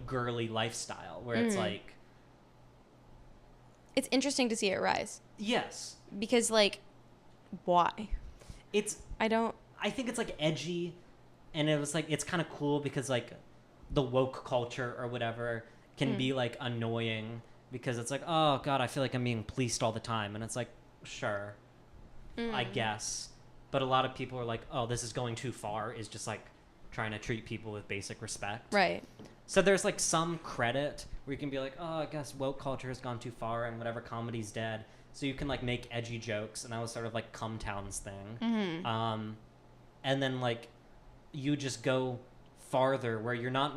girly lifestyle, where it's like... It's interesting to see it rise. Yes. Because, like, why? I think it's, like, edgy, and it was, like, it's kind of cool because, like, the woke culture or whatever can be, like, annoying because it's like, oh, God, I feel like I'm being policed all the time. And it's like, sure, I guess. But a lot of people are like, oh, this is going too far, is just, like, trying to treat people with basic respect. Right. So there's, like, some credit where you can be like, oh, I guess woke culture has gone too far and whatever, comedy's dead. So you can, like, make edgy jokes, and that was sort of, like, Cumtown's thing. And then, like, you just go farther where you're not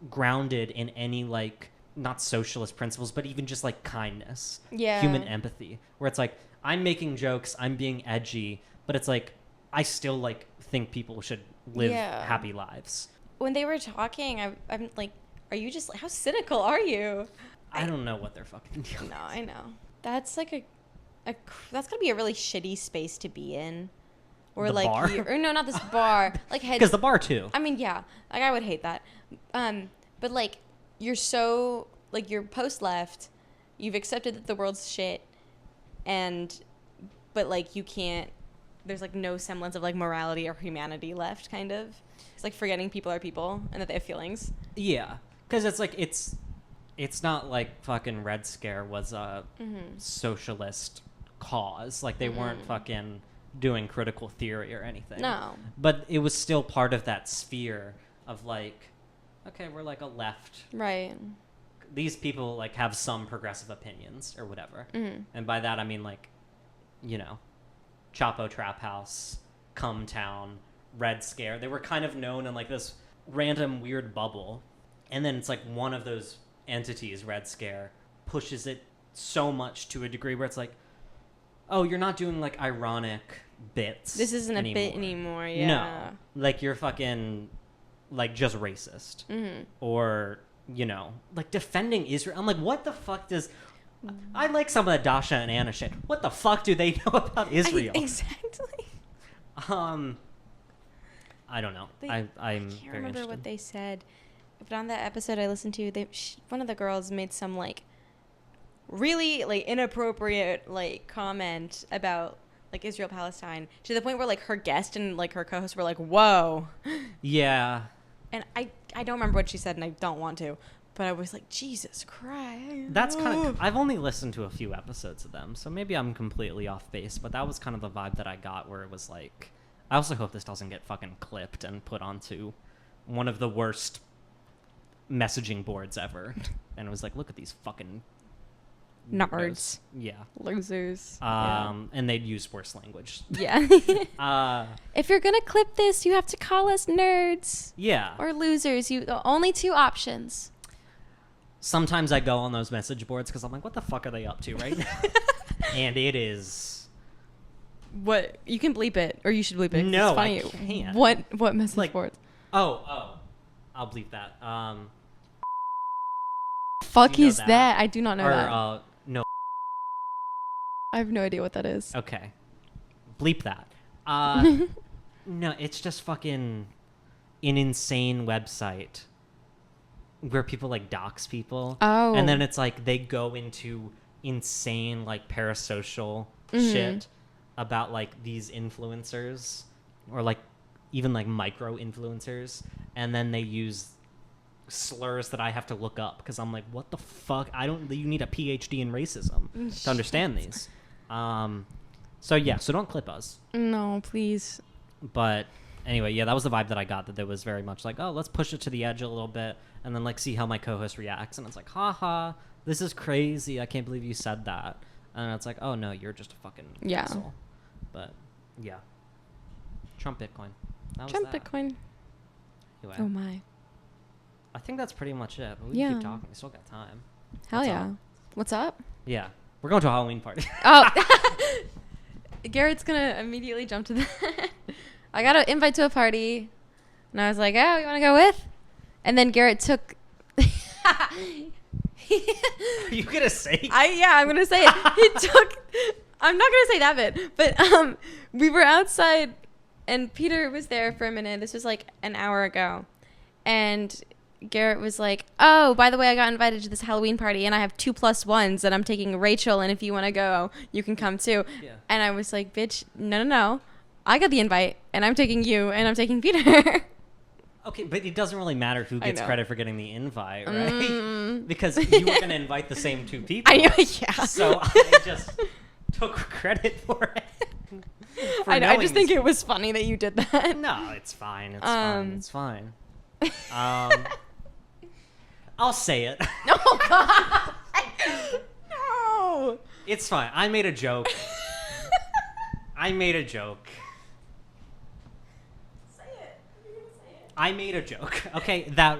grounded in any, like, not socialist principles, but even just, like, kindness. Yeah. Human empathy. Where it's like, I'm making jokes, I'm being edgy, but it's like, I still, like, think people should live happy lives. When they were talking, I'm like, are you just, how cynical are you? I don't know what they're fucking doing. No, I know. That's like that's gonna be a really shitty space to be in. Or The like, bar? or no, not this bar. Like Because the bar too. I mean, yeah, like I would hate that. But like, you're so, like, you're post left, you've accepted that the world's shit, but like you can't. There's like no semblance of like morality or humanity left. Kind of. It's like forgetting people are people and that they have feelings. Yeah, because it's like it's not like fucking Red Scare was a socialist cause. Like they weren't fucking doing critical theory or anything. No. But it was still part of that sphere of like, okay, we're like a left. Right. These people like have some progressive opinions or whatever. And by that I mean like, Chapo Trap House, Cumtown, Red Scare. They were kind of known in like this random weird bubble. And then it's like one of those entities, Red Scare, pushes it so much to a degree where it's like, oh, you're not doing like ironic bits. This isn't anymore. a bit anymore, yeah. No. Like you're fucking like just racist. Or, like defending Israel. I'm like, what the fuck does... I like some of the Dasha and Anna shit. What the fuck do they know about Israel? Exactly. I don't know. I I'm can't very remember interested. what they said. But on that episode I listened to, one of the girls made some like really like inappropriate like comment about like Israel Palestine to the point where like her guest and like her co-host were like, whoa. Yeah. And I don't remember what she said, and I don't want to, but I was like, Jesus Christ. That's kind of... I've only listened to a few episodes of them, so maybe I'm completely off base, but that was kind of the vibe that I got, where it was like, I also hope this doesn't get fucking clipped and put onto one of the worst messaging boards ever. And it was like, look at these fucking Nerds. Yeah. Losers. And they'd use worse language. Yeah. If you're gonna clip this, you have to call us nerds. Yeah. Or losers. Only 2 options. Sometimes I go on those message boards because I'm like, what the fuck are they up to right now? And it is... What? You can bleep it, or you should bleep it. No, it's funny. I can't. What message boards? Oh. I'll bleep that. Fuck is that? I do not know that. No. I have no idea what that is. Okay. Bleep that. No, it's just fucking an insane website where people like dox people. Oh. And then it's like they go into insane like parasocial shit about like these influencers or like even like micro influencers, and then they use slurs that I have to look up because I'm like, what the fuck? You need a PhD in racism to understand these. So don't clip us. No, please. But anyway, yeah, that was the vibe that I got, that there was very much like, oh, let's push it to the edge a little bit and then like see how my co-host reacts. And it's like, haha, this is crazy. I can't believe you said that. And it's like, oh no, you're just a fucking asshole. But yeah. Trump Bitcoin. Bitcoin. Anyway, Oh my. I think that's pretty much it. But we can keep talking. We still got time. Hell yeah. What's up? Yeah. We're going to a Halloween party. Oh. Garrett's going to immediately jump to that. I got an invite to a party. And I was like, oh, you want to go with? And then Garrett took... Are you going to say? I'm going to say it. He took... I'm not going to say that bit. But we were outside and Peter was there for a minute. This was like an hour ago. And Garrett was like, oh, by the way, I got invited to this Halloween party and I have 2+1s and I'm taking Rachel. And if you want to go, you can come too. Yeah. And I was like, bitch, no. I got the invite and I'm taking you and I'm taking Peter. Okay, but it doesn't really matter who gets credit for getting the invite, right? Because you were going to invite the same 2 people. I know, yeah. So I just took credit for it. I just think it was funny that you did that. No, it's fine. It's fine. I'll say it. Oh, God. No. It's fine. I made a joke. Say it. I made a joke. Okay, that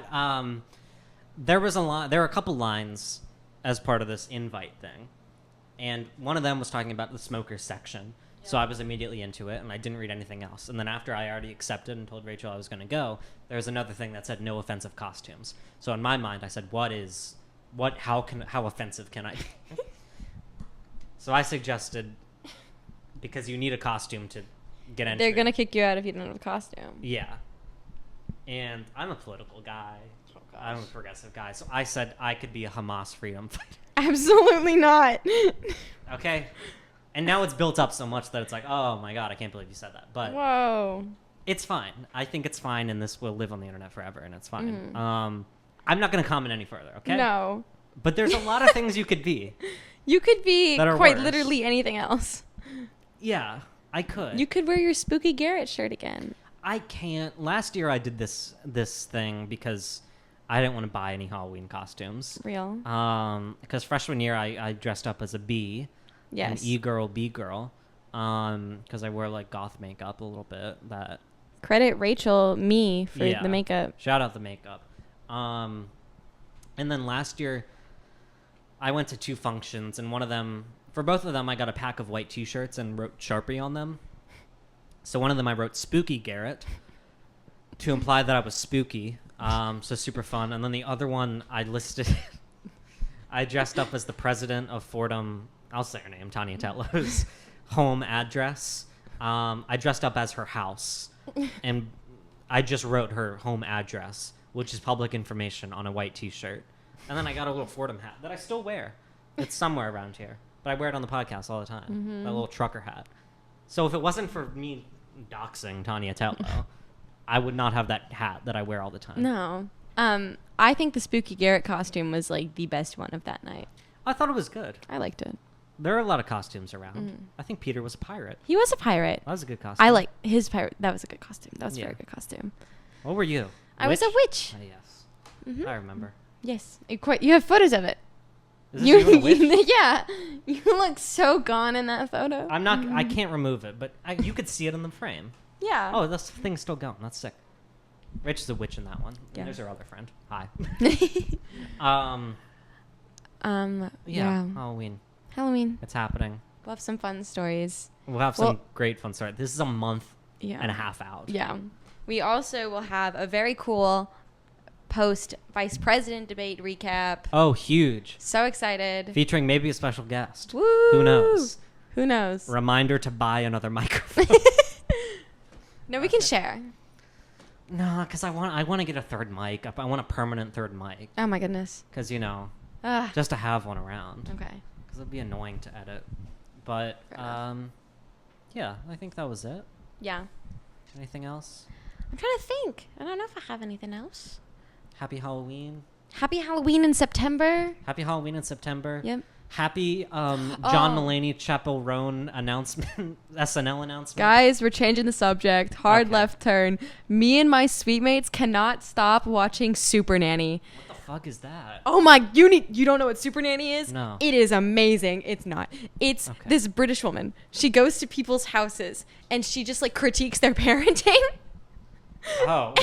there were a couple lines as part of this invite thing. And one of them was talking about the smokers section. So I was immediately into it, and I didn't read anything else. And then after I already accepted and told Rachel I was going to go, there was another thing that said no offensive costumes. So in my mind, I said, how offensive can I be? So I suggested, because you need a costume to get entry. They're going to kick you out if you don't have a costume. Yeah. And I'm a political guy. I'm a progressive guy. So I said I could be a Hamas freedom fighter. Absolutely not. Okay. And now it's built up so much that it's like, oh my God, I can't believe you said that. But whoa, it's fine. I think it's fine, and this will live on the internet forever, and it's fine. I'm not going to comment any further, okay? No. But there's a lot of things you could be. You could be quite worse. Literally anything else. Yeah, I could. You could wear your Spooky Garrett shirt again. I can't. Last year I did this thing because I didn't want to buy any Halloween costumes. Real. Because freshman year I dressed up as a bee. Yes. An E-girl, B-girl. Because I wear like goth makeup a little bit. That credit Rachel, me for the makeup. Shout out the makeup. And then last year I went to 2 functions, and for both of them I got a pack of white t-shirts and wrote Sharpie on them. So one of them I wrote Spooky Garrett to imply that I was spooky. So super fun. And then the other one I listed I dressed up as the president of Fordham, I'll say her name, Tanya Tetlow's home address. I dressed up as her house, and I just wrote her home address, which is public information, on a white t-shirt. And then I got a little Fordham hat that I still wear. It's somewhere around here, but I wear it on the podcast all the time. Mm-hmm. That little trucker hat. So if it wasn't for me doxing Tanya Tetlow, I would not have that hat that I wear all the time. No. I think the Spooky Garrett costume was like the best one of that night. I thought it was good. I liked it. There are a lot of costumes around. I think Peter was a pirate. He was a pirate. That was a good costume. I like his pirate. That was a good costume. That was a Yeah. very good costume. What were you? I was a witch. Oh, yes. I remember. Yes. You have photos of it. Is this you a witch? Yeah. You look so gone in that photo. I'm not. I can't remove it, but you could see it in the frame. Yeah. Oh, this thing's still going. That's sick. Rich is a witch in that one. Yeah. There's her other friend. Hi. Yeah. Halloween. Halloween. It's happening. We'll have some fun stories. We'll have some great fun stories. This is a month and a half out. Yeah. We also will have a very cool post vice president debate recap. Oh, huge. So excited. Featuring maybe a special guest. Woo! Who knows? Who knows? Reminder to buy another microphone. No, we can share. No, because I want to get a third mic. I want a permanent third mic. Oh my goodness. Because, Ugh. just to have one around. Okay. Because it'd be annoying to edit. But, yeah, I think that was it. Yeah. Anything else? I'm trying to think. I don't know if I have anything else. Happy Halloween. Happy Halloween in September. Happy Halloween in September. Yep. Happy John Mulaney Chappell Roan announcement, SNL announcement. Guys, we're changing the subject. Hard left turn. Me and my sweet mates cannot stop watching Super Nanny. What the fuck is that? Oh my, you don't know what Super Nanny is? No. It is amazing. It's not. It's this British woman. She goes to people's houses and she just like critiques their parenting. Oh,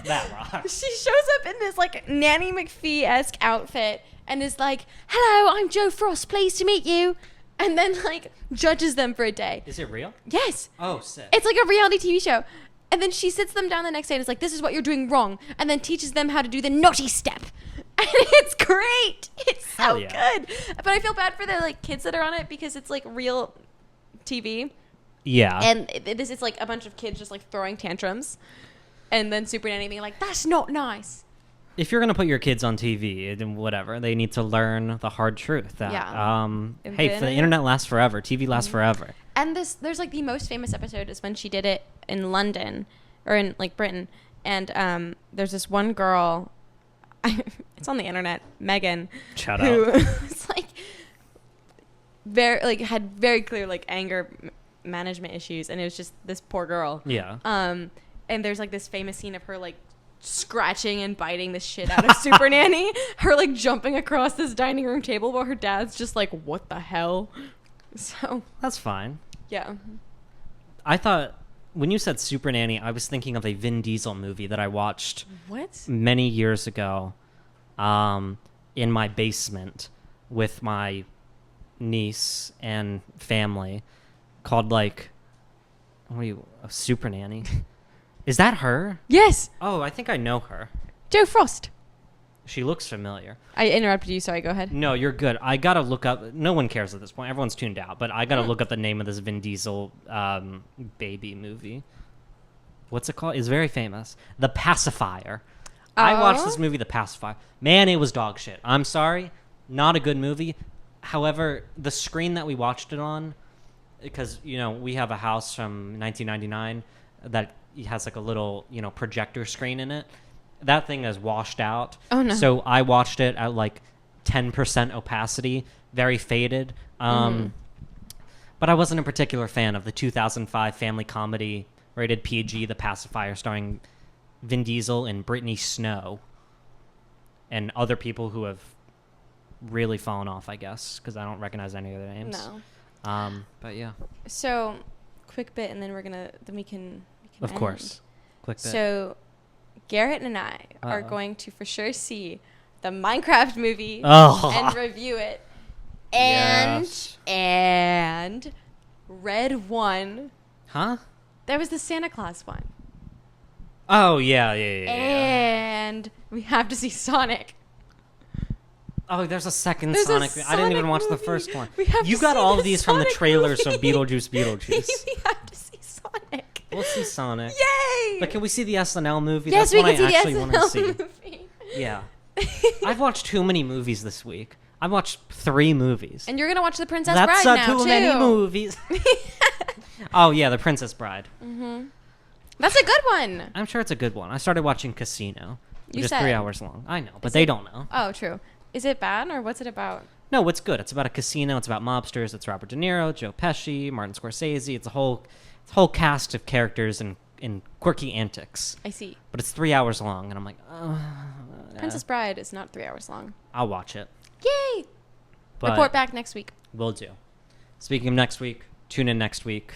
that rocks. She shows up in this like Nanny McPhee-esque outfit and is like, "Hello, I'm Joe Frost. Pleased to meet you." And then like judges them for a day. Is it real? Yes. Oh, sick. It's like a reality TV show. And then she sits them down the next day and is like, "This is what you're doing wrong." And then teaches them how to do the naughty step. And it's great. It's so good. But I feel bad for the like kids that are on it because it's like real TV. Yeah. And this is like a bunch of kids just like throwing tantrums. And then Super Nanny being like, "That's not nice." If you're going to put your kids on TV and whatever, they need to learn the hard truth that, hey, the internet lasts forever. TV lasts forever. And there's like the most famous episode is when she did it in London or in like Britain. And there's this one girl, it's on the internet, Megan. Shout who out. was like, had very clear like anger management issues. And it was just this poor girl. Yeah. And there's like this famous scene of her like scratching and biting the shit out of Super Nanny, her like jumping across this dining room table while her dad's just like, "What the hell?" So that's fine. Yeah. I thought when you said Super Nanny, I was thinking of a Vin Diesel movie that I watched many years ago in my basement with my niece and family called like a Super Nanny. Is that her? Yes. Oh, I think I know her. Joe Frost. She looks familiar. I interrupted you. Sorry, go ahead. No, you're good. I gotta look up. No one cares at this point. Everyone's tuned out. But I gotta look up the name of this Vin Diesel baby movie. What's it called? It's very famous. The Pacifier. I watched this movie, The Pacifier. Man, it was dog shit. I'm sorry. Not a good movie. However, the screen that we watched it on, because, we have a house from 1999 that has like a little, projector screen in it. That thing is washed out. Oh, no. So I watched it at like 10% opacity, very faded. But I wasn't a particular fan of the 2005 family comedy rated PG, The Pacifier, starring Vin Diesel and Brittany Snow and other people who have really fallen off, I guess, because I don't recognize any of their names. No. But yeah. So, quick bit, and then we can of end. Course. Quick bit. So, Garrett and I are going to for sure see the Minecraft movie and review it. And Red One. Huh? That was the Santa Claus one. Oh, yeah. And we have to see Sonic. Oh, there's a second Sonic. I didn't even watch the first one. You got all of these Sonic from the trailers movie. of Beetlejuice. We have to see Sonic. We'll see Sonic. Yay! But can we see the SNL movie? Yes, That's we what can I see actually the want to SNL see. movie. Yeah. I've watched too many movies this week. I've watched 3 movies. And you're going to watch The Princess That's Bride now, too. That's too many movies. Oh, yeah, The Princess Bride. Mm-hmm. That's a good one. I'm sure it's a good one. I started watching Casino, which is 3 hours long. I know, but they don't know. Oh, true. Is it bad, or what's it about? No, it's good. It's about a casino. It's about mobsters. It's Robert De Niro, Joe Pesci, Martin Scorsese. It's a whole cast of characters and quirky antics. I see. But it's 3 hours long, and I'm like, Princess Bride is not 3 hours long. I'll watch it. Yay! But Report back next week. Will do. Speaking of next week, tune in next week.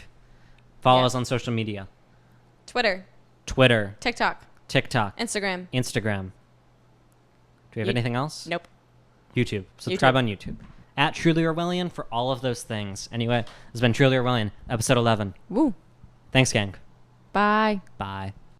Follow us on social media. Twitter, TikTok, Instagram. Do we have anything else? Nope. YouTube. Subscribe on YouTube. At Truly Orwellian for all of those things. Anyway, this has been Truly Orwellian, episode 11. Woo. Thanks, gang. Bye. Bye.